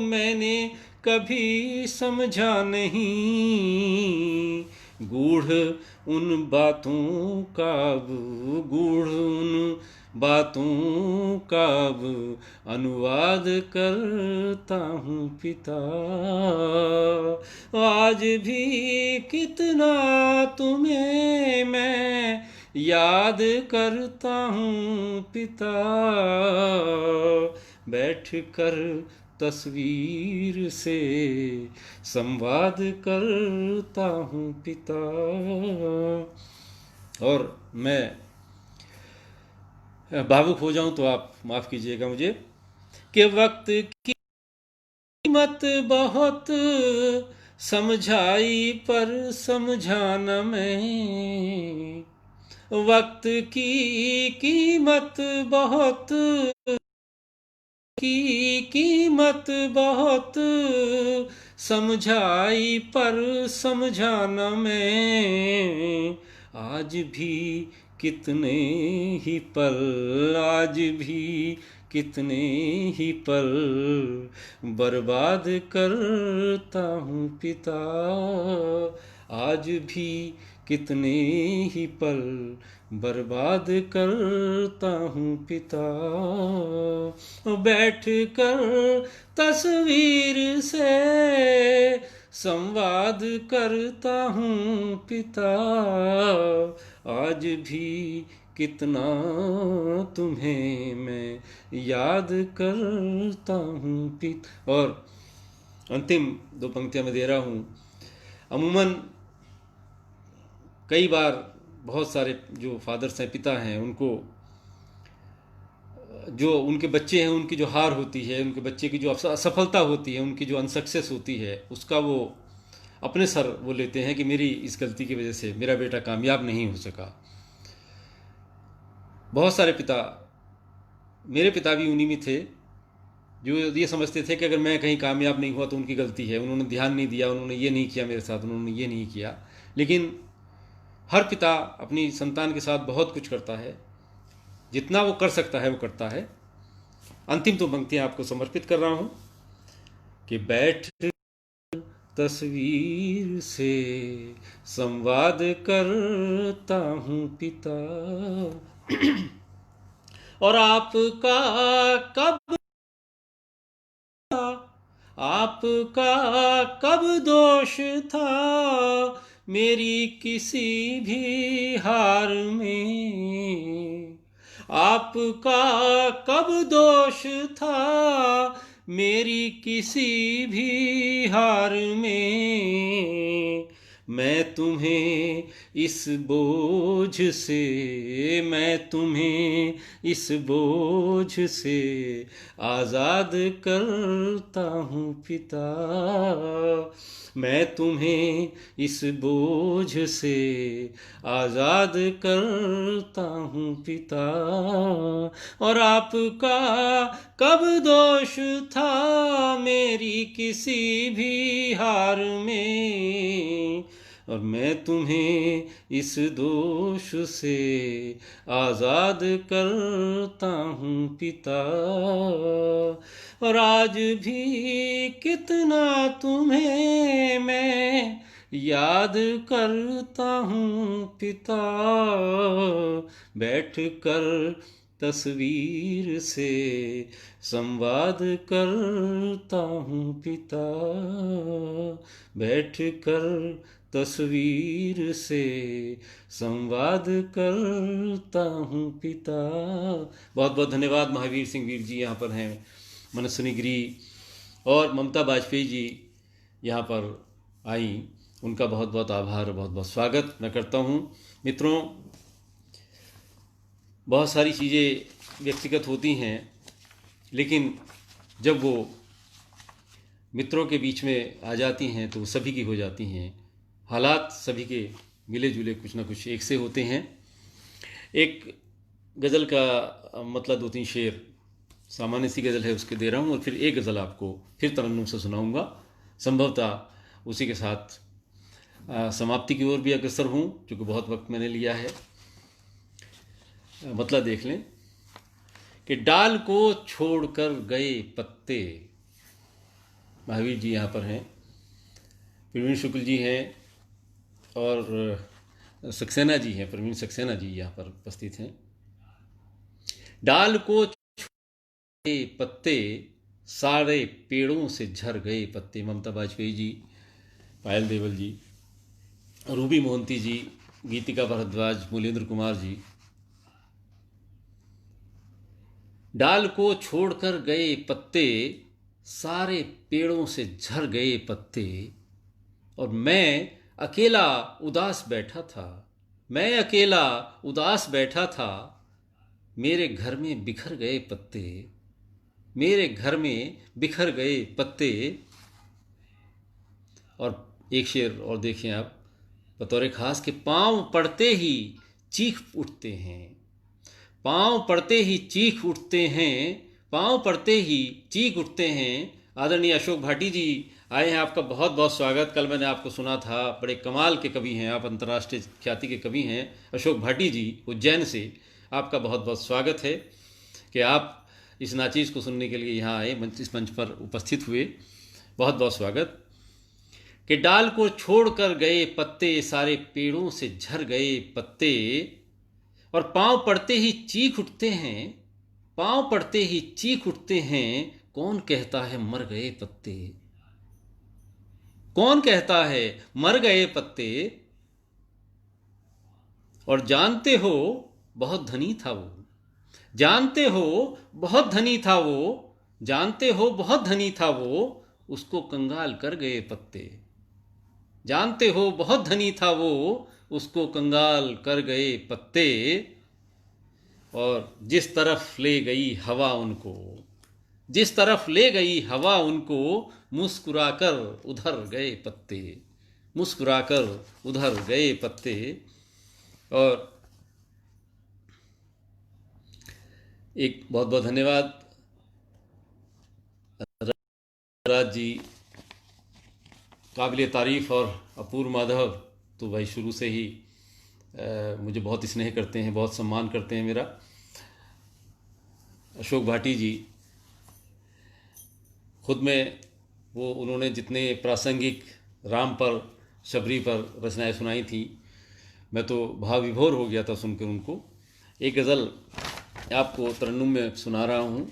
मैंने कभी समझा नहीं, गूढ़ उन बातों का अब, गूढ़ उन बातों का अब अनुवाद करता हूँ पिता। आज भी कितना तुम्हें मैं याद करता हूँ पिता, बैठ कर तस्वीर से संवाद करता हूँ पिता। और मैं भावुक हो जाऊं तो आप माफ़ कीजिएगा मुझे, कि वक्त की कीमत बहुत समझाई पर समझाना मैं, वक्त की कीमत बहुत की कीमत बहुत समझाई पर समझाना मैं, आज भी कितने ही पल, आज भी कितने ही पल बर्बाद करता हूँ पिता, आज भी कितने ही पल बर्बाद करता हूँ पिता। बैठ कर तस्वीर से संवाद करता हूँ पिता, आज भी कितना तुम्हें मैं याद करता हूँ पिता। और अंतिम दो पंक्तियाँ मैं दे रहा हूँ। अमूमन कई बार बहुत सारे जो फादर्स हैं, पिता हैं, उनको जो उनके बच्चे हैं उनकी जो हार होती है, उनके बच्चे की जो असफलता होती है, उनकी जो अनसक्सेस होती है, उसका वो अपने सर वो लेते हैं कि मेरी इस गलती की वजह से मेरा बेटा कामयाब नहीं हो सका। बहुत सारे पिता, मेरे पिता भी उन्हीं में थे जो ये समझते थे कि अगर मैं कहीं कामयाब नहीं हुआ तो उनकी गलती है, उन्होंने ध्यान नहीं दिया, उन्होंने ये नहीं किया मेरे साथ, उन्होंने ये नहीं किया। लेकिन हर पिता अपनी संतान के साथ बहुत कुछ करता है, जितना वो कर सकता है वो करता है। अंतिम तो पंक्तियाँ आपको समर्पित कर रहा हूँ कि बैठ तस्वीर से संवाद करता हूँ पिता, और आपका कब दोष था मेरी किसी भी हार में, आपका कब दोष था मेरी किसी भी हार में, मैं तुम्हें इस बोझ से, मैं तुम्हें इस बोझ से आज़ाद करता हूँ पिता, मैं तुम्हें इस बोझ से आज़ाद करता हूँ पिता, और आपका कब दोष था मेरी किसी भी हार में, और मैं तुम्हें इस दोष से आज़ाद करता हूँ पिता, और आज भी कितना तुम्हें मैं याद करता हूँ पिता, बैठ कर तस्वीर से संवाद करता हूँ पिता, बैठ कर तस्वीर से संवाद करता हूँ पिता। बहुत बहुत धन्यवाद। महावीर सिंह वीर जी यहाँ पर हैं, मनस्विनी गिरी और ममता बाजपेयी जी यहाँ पर आई, उनका बहुत बहुत आभार, बहुत बहुत स्वागत मैं करता हूँ। मित्रों, बहुत सारी चीज़ें व्यक्तिगत होती हैं, लेकिन जब वो मित्रों के बीच में आ जाती हैं तो सभी की हो जाती हैं। हालात सभी के मिले जुले कुछ ना कुछ एक से होते हैं। एक गज़ल का मतलब 2-3 शेर, सामान्य सी गज़ल है, उसके दे रहा हूँ, और फिर एक गज़ल आपको फिर तरन्नुम से सुनाऊँगा। संभवतः उसी के साथ समाप्ति की ओर भी अग्रसर हूँ, क्योंकि बहुत वक्त मैंने लिया है। मतलब देख लें कि डाल को छोड़कर गए पत्ते। महावीर जी यहाँ पर हैं, प्रवीण शुक्ल जी हैं और सक्सेना जी हैं, प्रवीण सक्सेना जी यहाँ पर उपस्थित हैं। डाल को छोड़ गए पत्ते, सारे पेड़ों से झर गए पत्ते। ममता बाजपेयी जी, पायल देवल जी, रूबी मोहंती जी, गीतिका भारद्वाज, मूलेंद्र कुमार जी। डाल को छोड़कर गए पत्ते, सारे पेड़ों से झर गए पत्ते, और मैं अकेला उदास बैठा था, मैं अकेला उदास बैठा था, मेरे घर में बिखर गए पत्ते, मेरे घर में बिखर गए पत्ते। और एक शेर और देखें आप बतौर खास के पांव पड़ते ही चीख उठते हैं, पांव पड़ते ही चीख उठते हैं, पांव पड़ते ही चीख उठते हैं। आदरणीय अशोक भाटी जी आए हैं, आपका बहुत बहुत स्वागत। कल मैंने आपको सुना था, बड़े कमाल के कवि हैं आप, अंतर्राष्ट्रीय ख्याति के कवि हैं अशोक भाटी जी उज्जैन से। आपका बहुत बहुत स्वागत है कि आप इस नाचीज़ को सुनने के लिए यहाँ आए, इस मंच पर उपस्थित हुए। बहुत बहुत स्वागत। कि डाल को छोड़कर गए पत्ते, सारे पेड़ों से झर गए पत्ते, और पांव पड़ते ही चीख उठते हैं, पांव पड़ते ही चीख उठते हैं। कौन कहता है मर गए पत्ते, कौन कहता है मर गए पत्ते। और जानते हो बहुत धनी था वो, जानते हो बहुत धनी था वो, जानते हो बहुत धनी था वो, उसको कंगाल कर गए पत्ते। जानते हो बहुत धनी था वो, उसको कंगाल कर गए पत्ते। और जिस तरफ ले गई हवा उनको, जिस तरफ ले गई हवा उनको, मुस्कुराकर उधर गए पत्ते, मुस्कुराकर उधर गए पत्ते। और एक बहुत बहुत धन्यवाद राज जी, काबिल तारीफ़। और अपूर्व माधव तो भाई शुरू से ही मुझे बहुत स्नेह करते हैं, बहुत सम्मान करते हैं मेरा। अशोक भाटी जी खुद में वो, उन्होंने जितने प्रासंगिक राम पर, शबरी पर रचनाएं सुनाई थी, मैं तो भाव विभोर हो गया था सुनकर उनको। एक गज़ल आपको तरन्नुम में सुना रहा हूँ।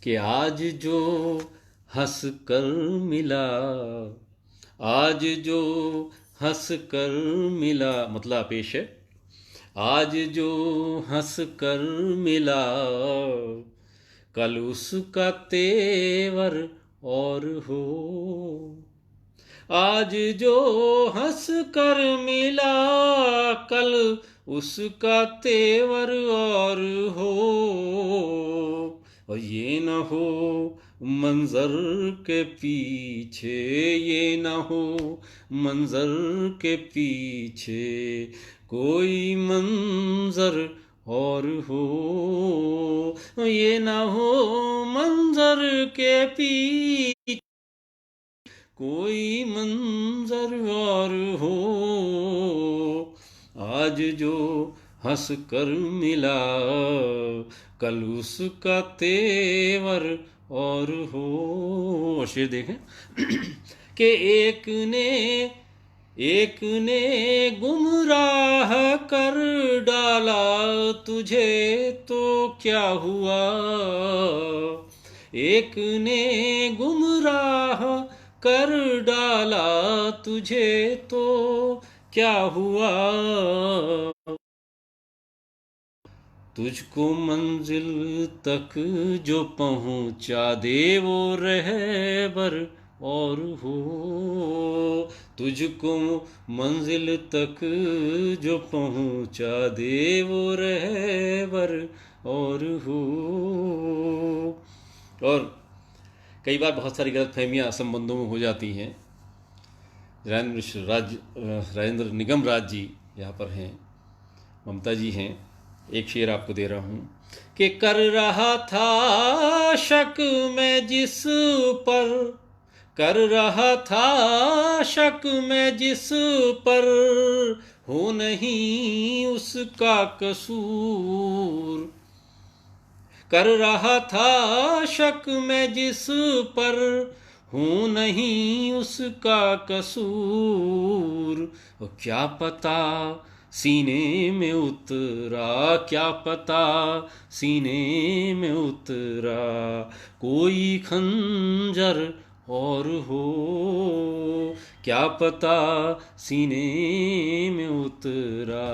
कि आज जो हंस कर मिला, आज जो हंस कर मिला, मतलब पेश है। आज जो हंस कर मिला, कल उसका तेवर और हो। आज जो हंस कर मिला, कल उसका तेवर और हो। और ये न हो मंजर के पीछे, ये न हो मंजर के पीछे, कोई मंजर और हो। ये न हो मंजर के पीछे, कोई मंजर और हो। आज जो हंस कर मिला, कल उसका तेवर और हो। शेर देखें कि एक ने गुमराह कर डाला तुझे तो क्या हुआ। एक ने गुमराह कर डाला तुझे तो क्या हुआ। तुझको मंजिल तक जो पहुंचा दे वो रहबर और हो। तुझको मंजिल तक जो पहुंचा दे वो रहबर और हो। और कई बार बहुत सारी गलतफहमियां संबंधों में हो जाती हैं। राजेंद्र निगम राज जी यहाँ पर हैं, ममता जी हैं। एक शेर आपको दे रहा हूँ कि कर रहा था शक मैं जिस पर, कर रहा था शक मैं जिस पर, हो नहीं उसका कसूर। कर रहा था शक मैं जिस पर, हूँ नहीं उसका कसूर। और क्या पता सीने में उतरा, क्या पता सीने में उतरा कोई खंजर और हो। क्या पता सीने में उतरा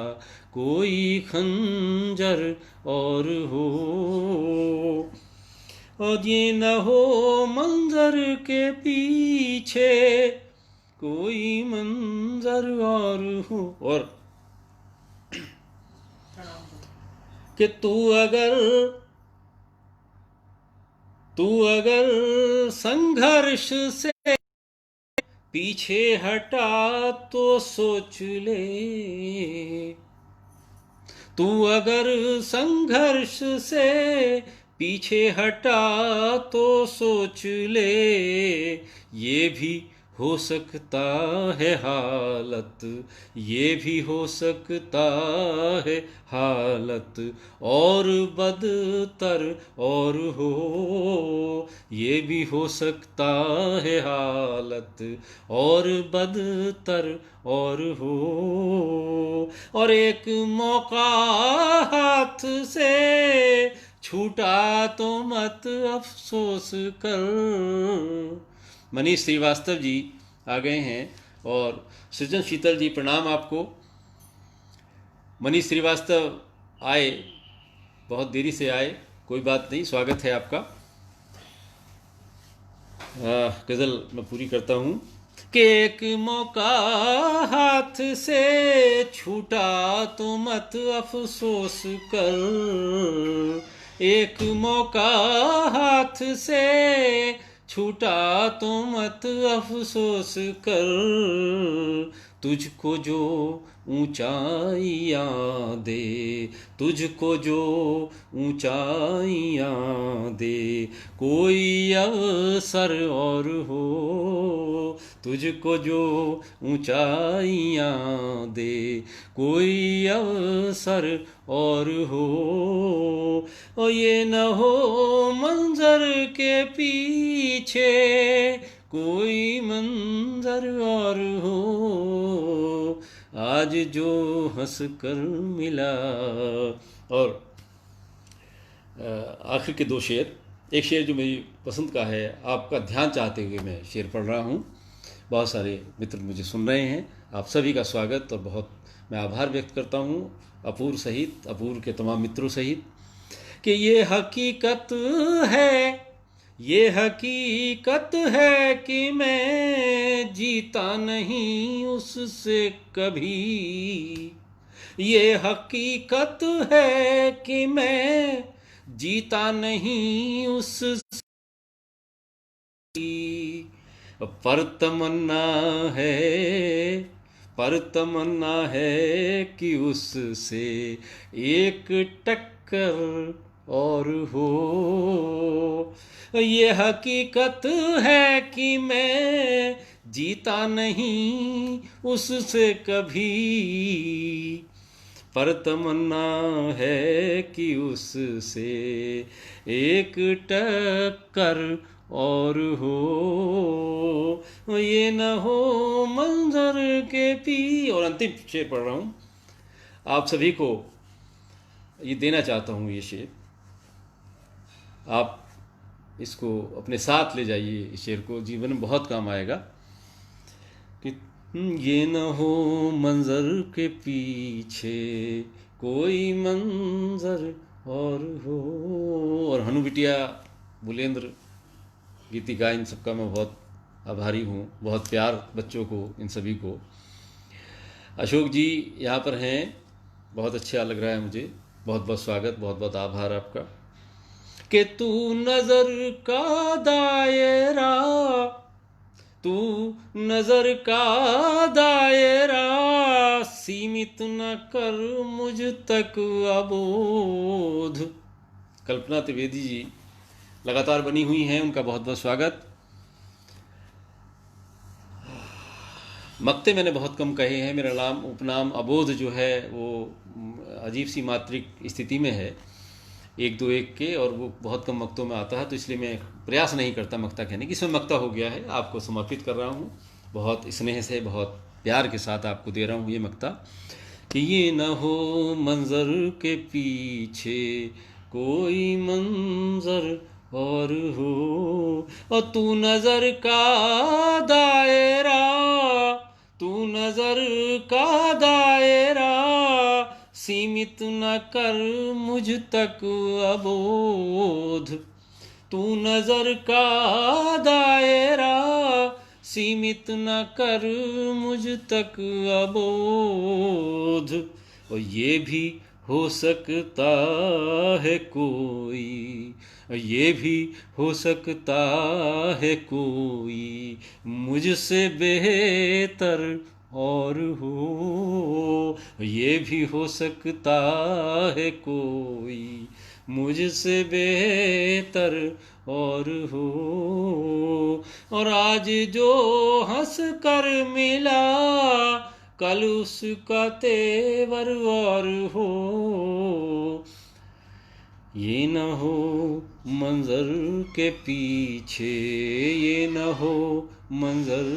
कोई खंजर और हो। और ये न हो मंजर के पीछे कोई मंजर और हो। और प्रणाम करो। कि तू अगर संघर्ष से पीछे हटा तो सोच ले। तू अगर संघर्ष से पीछे हटा तो सोच ले। ये भी हो सकता है हालत, ये भी हो सकता है हालत और बदतर और हो। ये भी हो सकता है हालत और बदतर और हो। और एक मौका हाथ से छूटा तो मत अफसोस कर। मनीष श्रीवास्तव जी आ गए हैं। और सृजन शीतल जी प्रणाम आपको। मनीष श्रीवास्तव आए, बहुत देरी से आए, कोई बात नहीं, स्वागत है आपका। गज़ल मैं पूरी करता हूँ कि एक मौका हाथ से छूटा तो मत अफसोस कर। एक मौका हाथ से छूटा तो मत अफसोस कर। तुझको जो ऊंचाइयां दे, तुझको जो ऊंचाइयां दे कोई अवसर और हो। तुझको जो ऊंचाइयां दे कोई अवसर और हो। और ये न हो मंजर के पीछे कोई मंजर और हो। आज जो हंस कर मिला। और आखिर के दो शेर, एक शेर जो मेरी पसंद का है, आपका ध्यान चाहते हुए मैं शेर पढ़ रहा हूँ। बहुत सारे मित्र मुझे सुन रहे हैं, आप सभी का स्वागत और बहुत मैं आभार व्यक्त करता हूँ अपूर्व सहित, अपूर्व के तमाम मित्रों सहित, कि ये हकीकत है, ये हकीकत है कि मैं जीता नहीं उससे कभी। ये हकीकत है कि मैं जीता नहीं उससे, पर तमन्ना है, पर तमन्ना है कि उससे एक टक्कर और हो। ये हकीकत है कि मैं जीता नहीं उससे कभी, पर तमन्ना है कि उससे एक टक्कर और हो। ये न हो मंजर के पी। और अंतिम शेर पढ़ रहा हूँ, आप सभी को ये देना चाहता हूँ। ये शेर आप इसको अपने साथ ले जाइए, इस शेर को जीवन में बहुत काम आएगा। कि ये न हो मंजर के पीछे कोई मंजर और हो। और हनु बिटिया, बुलेंद्र, गीतिका, इन सबका मैं बहुत आभारी हूँ, बहुत प्यार बच्चों को, इन सभी को। अशोक जी यहाँ पर हैं, बहुत अच्छा लग रहा है मुझे, बहुत बहुत स्वागत, बहुत बहुत आभार आपका। कि तू नजर का दायरा, तू नजर का दायरा सीमित न कर मुझ तक अबोध। कल्पना त्रिवेदी जी लगातार बनी हुई हैं, उनका बहुत बहुत स्वागत। मक्ते मैंने बहुत कम कहे हैं। मेरा नाम उपनाम अबोध जो है वो अजीब सी मात्रिक स्थिति में है, एक दो एक के, और वो बहुत कम मक्तों में आता है, तो इसलिए मैं प्रयास नहीं करता मक्ता कहने की। इसमें मक्ता हो गया है, आपको समर्पित कर रहा हूँ, बहुत स्नेह से बहुत प्यार के साथ आपको दे रहा हूँ ये मक्ता। कि ये न हो मंजर के पीछे कोई मंजर और हो, और तू नजर का दायरा, तू नजर का दायरा सीमित न कर मुझ तक अबोध, तू नजर का दायरा सीमित न कर मुझ तक अबोध। और ये भी हो सकता है कोई, ये भी हो सकता है कोई मुझसे बेहतर और हो, ये भी हो सकता है कोई मुझसे बेहतर और हो। और आज जो हंस कर मिला कल उसका तेवर और हो, ये न हो मंजर के पीछे, ये न हो मंजर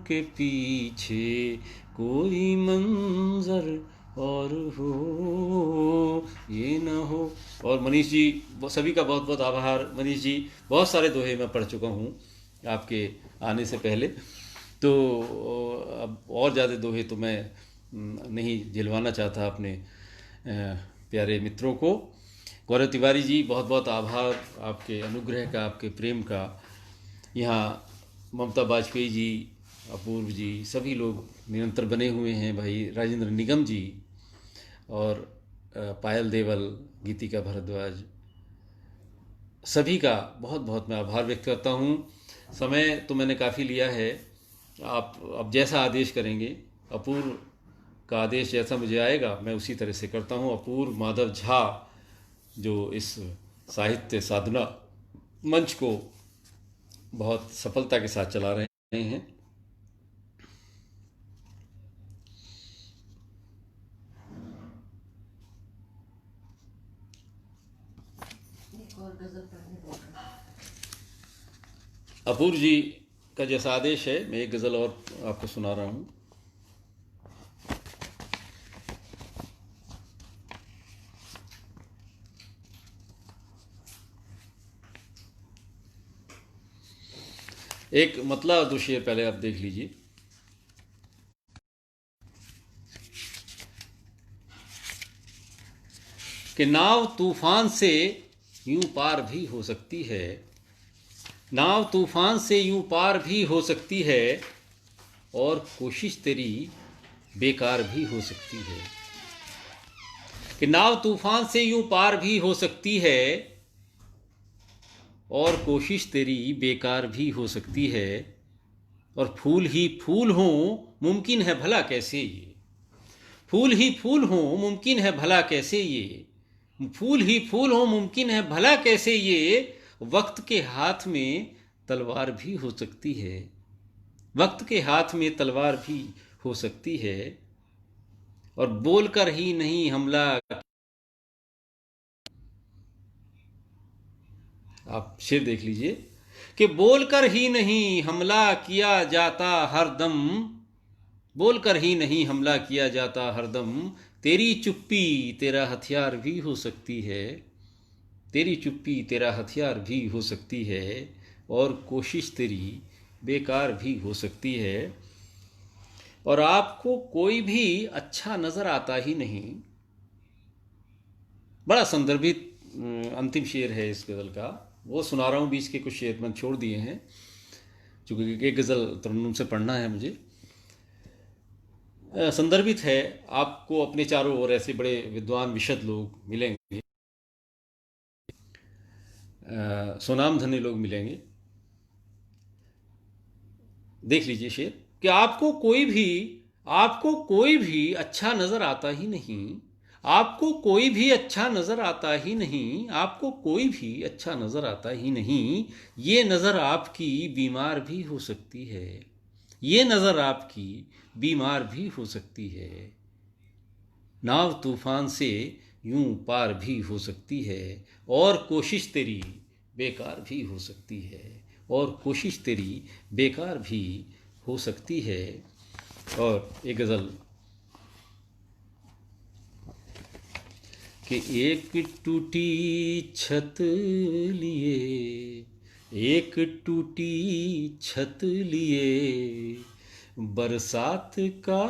के पीछे कोई मंजर और हो, ये न हो। और मनीष जी, सभी का बहुत बहुत आभार। मनीष जी, बहुत सारे दोहे मैं पढ़ चुका हूँ आपके आने से पहले, तो अब और ज़्यादा दोहे तो मैं नहीं झिलवाना चाहता अपने प्यारे मित्रों को। गौरव तिवारी जी, बहुत बहुत आभार आपके अनुग्रह का, आपके प्रेम का। यहाँ ममता बाजपेयी जी, अपूर्व जी, सभी लोग निरंतर बने हुए हैं। भाई राजेंद्र निगम जी और पायल देवल, गीतिका भारद्वाज, सभी का बहुत बहुत मैं आभार व्यक्त करता हूँ। समय तो मैंने काफ़ी लिया है, आप अब जैसा आदेश करेंगे, अपूर्व का आदेश जैसा मुझे आएगा मैं उसी तरह से करता हूँ। अपूर्व माधव झा जो इस साहित्य साधना मंच को बहुत सफलता के साथ चला रहे हैं, अपूर्व जी का जैसा आदेश है, मैं एक गज़ल और आपको सुना रहा हूँ। एक मतला दो शेर पहले आप देख लीजिए। कि नाव तूफान से यूं पार भी हो सकती है, नाव तूफान से यूं पार भी हो सकती है, और कोशिश तेरी बेकार भी हो सकती है। कि नाव तूफान से यूं पार भी हो सकती है, और कोशिश तेरी बेकार भी हो सकती है। और फूल ही फूल हों मुमकिन है भला कैसे ये, फूल ही फूल हों मुमकिन है भला कैसे ये, फूल ही फूल हों मुमकिन है भला कैसे ये। वक्त के हाथ में तलवार भी हो सकती है, वक्त के हाथ में तलवार भी हो सकती है। और बोलकर ही नहीं हमला, आप शेर देख लीजिए। कि बोलकर ही नहीं हमला किया जाता हरदम, बोलकर ही नहीं हमला किया जाता हरदम। तेरी चुप्पी तेरा हथियार भी हो सकती है, तेरी चुप्पी तेरा हथियार भी हो सकती है। और कोशिश तेरी बेकार भी हो सकती है। और आपको कोई भी अच्छा नज़र आता ही नहीं। बड़ा संदर्भित अंतिम शेर है इस गज़ल का, वो सुना रहा हूँ। बीच के कुछ शेर मैंने छोड़ दिए हैं, चूँकि एक गज़ल तरन्नुम से पढ़ना है मुझे। संदर्भित है, आपको अपने चारों ओर ऐसे बड़े विद्वान विशद लोग मिलेंगे, सुनाम धन्य लोग मिलेंगे। देख लीजिए शेर। कि आपको कोई भी अच्छा नज़र आता ही नहीं, आपको कोई भी अच्छा नज़र आता ही नहीं, आपको कोई भी अच्छा नज़र आता ही नहीं। ये नज़र आपकी बीमार भी हो सकती है, ये नज़र आपकी बीमार भी हो सकती है, नाव तूफान से यूं पार भी हो सकती है, और कोशिश तेरी बेकार भी हो सकती है, और कोशिश तेरी बेकार भी हो सकती है। और एक गज़ल कि एक टूटी छत लिए, एक टूटी छत लिए, बरसात का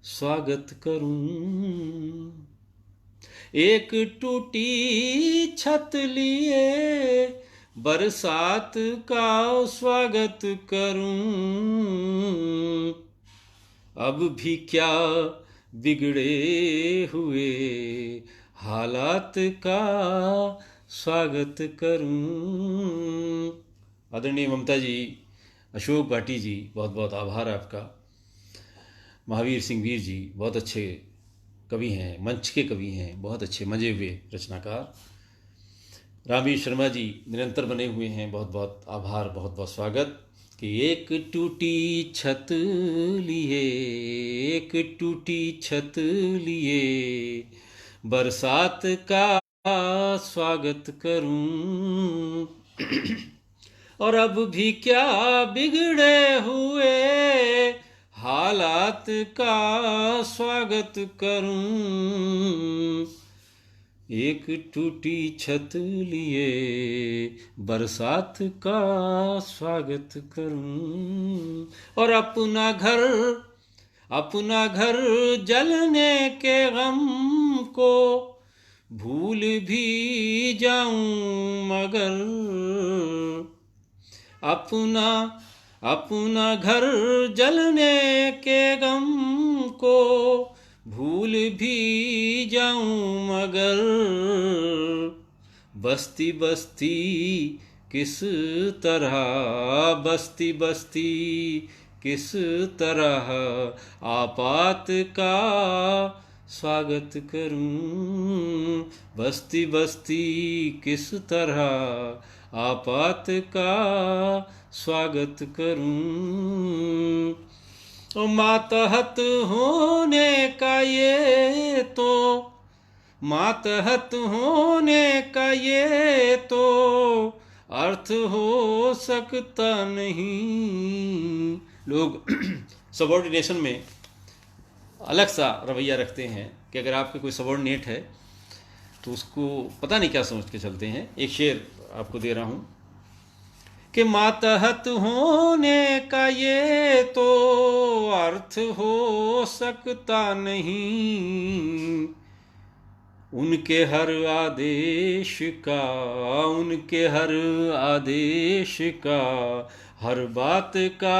स्वागत करूं। एक टूटी छत लिए, बरसात का स्वागत करूं। अब भी क्या बिगड़े हुए हालात का स्वागत करूं। आदरणीय ममता जी, अशोक भाटी जी, बहुत बहुत आभार आपका। महावीर सिंह वीर जी बहुत अच्छे कवि हैं, मंच के कवि हैं, बहुत अच्छे मजे हुए रचनाकार। रामवीर शर्मा जी निरंतर बने हुए हैं, बहुत बहुत आभार, बहुत बहुत स्वागत। कि एक टूटी छत लिए, एक टूटी छत लिए, बरसात का स्वागत करूं। और अब भी क्या बिगड़े हुए हालात का स्वागत करूं। एक टूटी छत लिए, बरसात का स्वागत करूं। और अपना घर जलने के गम को भूल भी जाऊं, मगर अपना घर जलने के गम को भूल भी जाऊं, मगर बस्ती बस्ती किस तरह, बस्ती बस्ती किस तरह आपात का स्वागत करूं। बस्ती बस्ती किस तरह आपात का स्वागत करूं। मातहत होने का ये तो, मातहत होने का ये तो अर्थ हो सकता नहीं। लोग सबॉर्डिनेशन में अलग सा रवैया रखते हैं कि अगर आपके कोई सबॉर्डिनेट है तो उसको पता नहीं क्या समझ के चलते हैं। एक शेर आपको दे रहा हूँ कि मातहत होने का ये तो अर्थ हो सकता नहीं, उनके हर आदेश का, उनके हर आदेश का, हर बात का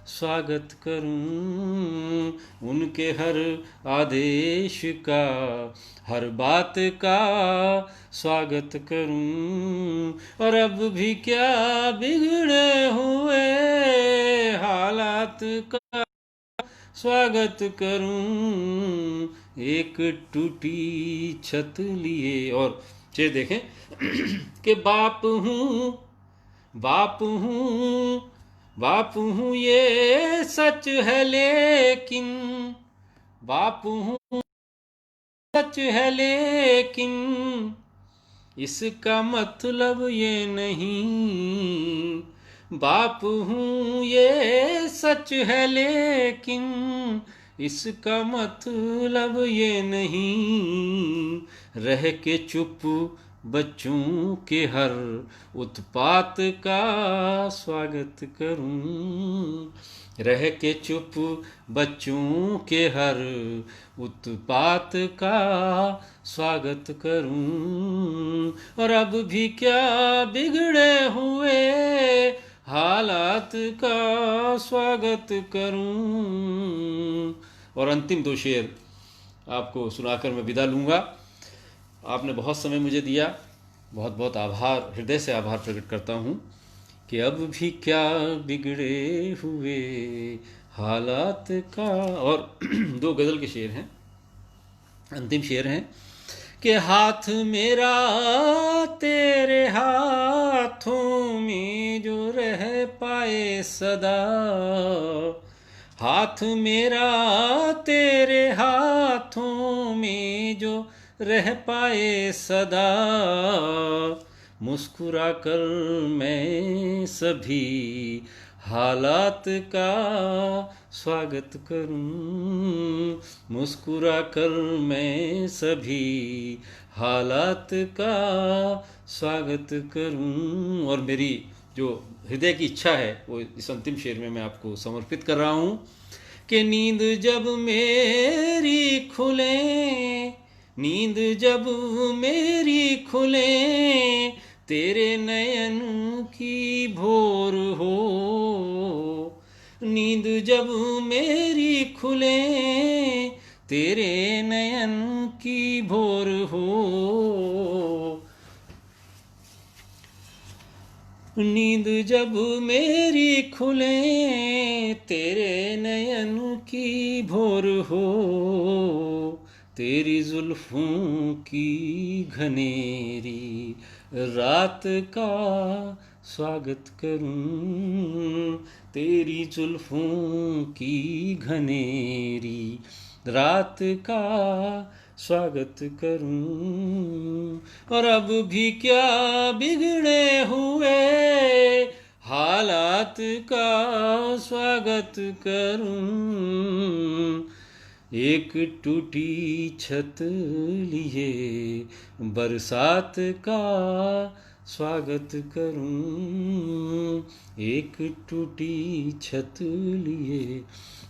स्वागत करूं। उनके हर आदेश का, हर बात का स्वागत करूं। और अब भी क्या बिगड़े हुए हालात का स्वागत करूं। एक टूटी छत लिए। और शेर देखें कि बाप हूँ, बाप हूँ, बाप हूँ ये सच है, लेकिन बाप हूँ सच है, लेकिन इसका मतलब ये नहीं। बाप हूँ ये सच है, लेकिन इसका मतलब ये नहीं। रह के चुप बच्चों के हर उत्पात का स्वागत करूं। रह के चुप बच्चों के हर उत्पात का स्वागत करूं। और अब भी क्या बिगड़े हुए हालात का स्वागत करूं। और अंतिम दो शेर आपको सुनाकर मैं विदा लूँगा। आपने बहुत समय मुझे दिया, बहुत बहुत आभार, हृदय से आभार प्रकट करता हूँ कि अब भी क्या बिगड़े हुए हालात का। और दो गज़ल के शेर हैं, अंतिम शेर हैं कि हाथ मेरा तेरे हाथों में जो रह पाए सदा, हाथ मेरा तेरे हाथों में जो रह पाए सदा, मुस्कुरा कर मैं सभी हालात का स्वागत करूं, मुस्कुरा कर मैं सभी हालात का स्वागत करूं। और मेरी जो हृदय की इच्छा है वो इस अंतिम शेर में मैं आपको समर्पित कर रहा हूं कि नींद जब मेरी खुले, नींद जब मेरी खुले, तेरे नयन की भोर हो, नींद जब मेरी खुले, तेरे नयन की भोर हो, नींद जब मेरी खुले, तेरे नयन की भोर हो, तेरी जुल्फों की घनेरी रात का स्वागत करूं, तेरी जुल्फों की घनेरी रात का स्वागत करूं। और अब भी क्या बिगड़े हुए हालात का स्वागत करूं, एक टूटी छत लिए बरसात का स्वागत करूं, एक टूटी छत लिए।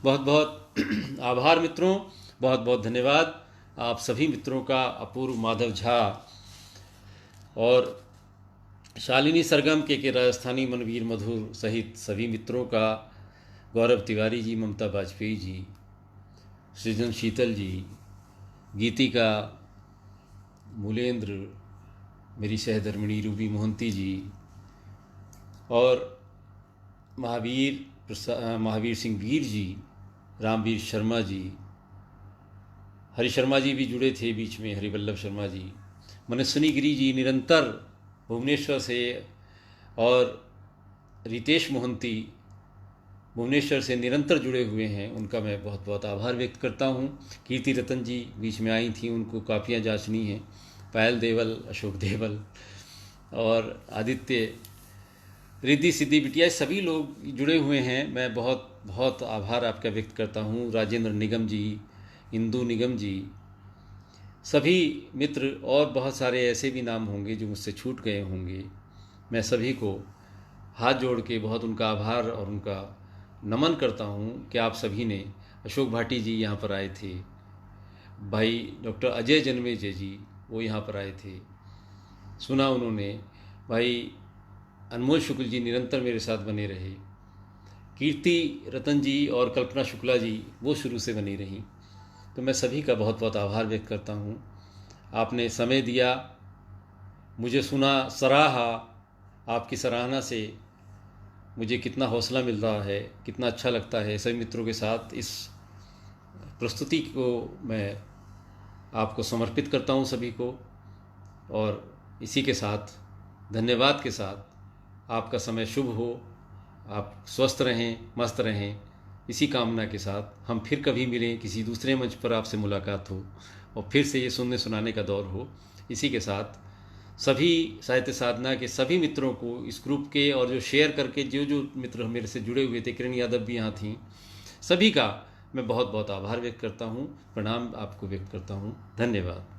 बहुत बहुत आभार मित्रों, बहुत बहुत धन्यवाद आप सभी मित्रों का। अपूर्व माधव झा और शालिनी सरगम के राजस्थानी मनवीर मधुर सहित सभी मित्रों का, गौरव तिवारी जी, ममता वाजपेयी जी, सृजन शीतल जी, गीतिका, मूलेंद्र, मेरी सहधर्मिणी रूबी मोहंती जी, और महावीर सिंह वीर जी, रामवीर शर्मा जी, हरि शर्मा जी भी जुड़े थे बीच में, हरिवल्लभ शर्मा जी, मनस्विनी गिरी जी निरंतर भुवनेश्वर से, और रितेश मोहंती भुवनेश्वर से निरंतर जुड़े हुए हैं, उनका मैं बहुत बहुत आभार व्यक्त करता हूँ। कीर्ति रतन जी बीच में आई थी, उनको कापियाँ जांचनी हैं, पायल देवल, अशोक देवल और आदित्य, रिद्धि सिद्धि बिटिया, सभी लोग जुड़े हुए हैं। मैं बहुत बहुत आभार आपका व्यक्त करता हूँ। राजेंद्र निगम जी, इंदु निगम जी, सभी मित्र, और बहुत सारे ऐसे भी नाम होंगे जो मुझसे छूट गए होंगे। मैं सभी को हाथ जोड़ के बहुत उनका आभार और उनका नमन करता हूँ कि आप सभी ने, अशोक भाटी जी यहाँ पर आए थे, भाई डॉक्टर अजय जन्मेजय जी वो यहाँ पर आए थे, सुना उन्होंने, भाई अनमोल शुक्ल जी निरंतर मेरे साथ बने रहे, कीर्ति रतन जी और कल्पना शुक्ला जी वो शुरू से बनी रहीं। तो मैं सभी का बहुत बहुत आभार व्यक्त करता हूँ। आपने समय दिया, मुझे सुना, सराहा, आपकी सराहना से मुझे कितना हौसला मिल रहा है, कितना अच्छा लगता है। सभी मित्रों के साथ इस प्रस्तुति को मैं आपको समर्पित करता हूँ सभी को, और इसी के साथ धन्यवाद के साथ आपका समय शुभ हो, आप स्वस्थ रहें, मस्त रहें, इसी कामना के साथ हम फिर कभी मिलें, किसी दूसरे मंच पर आपसे मुलाकात हो और फिर से ये सुनने सुनाने का दौर हो। इसी के साथ सभी साहित्य साधना के सभी मित्रों को, इस ग्रुप के और जो शेयर करके जो जो मित्र मेरे से जुड़े हुए थे, किरण यादव भी यहाँ थीं, सभी का मैं बहुत बहुत आभार व्यक्त करता हूँ, प्रणाम आपको व्यक्त करता हूँ। धन्यवाद।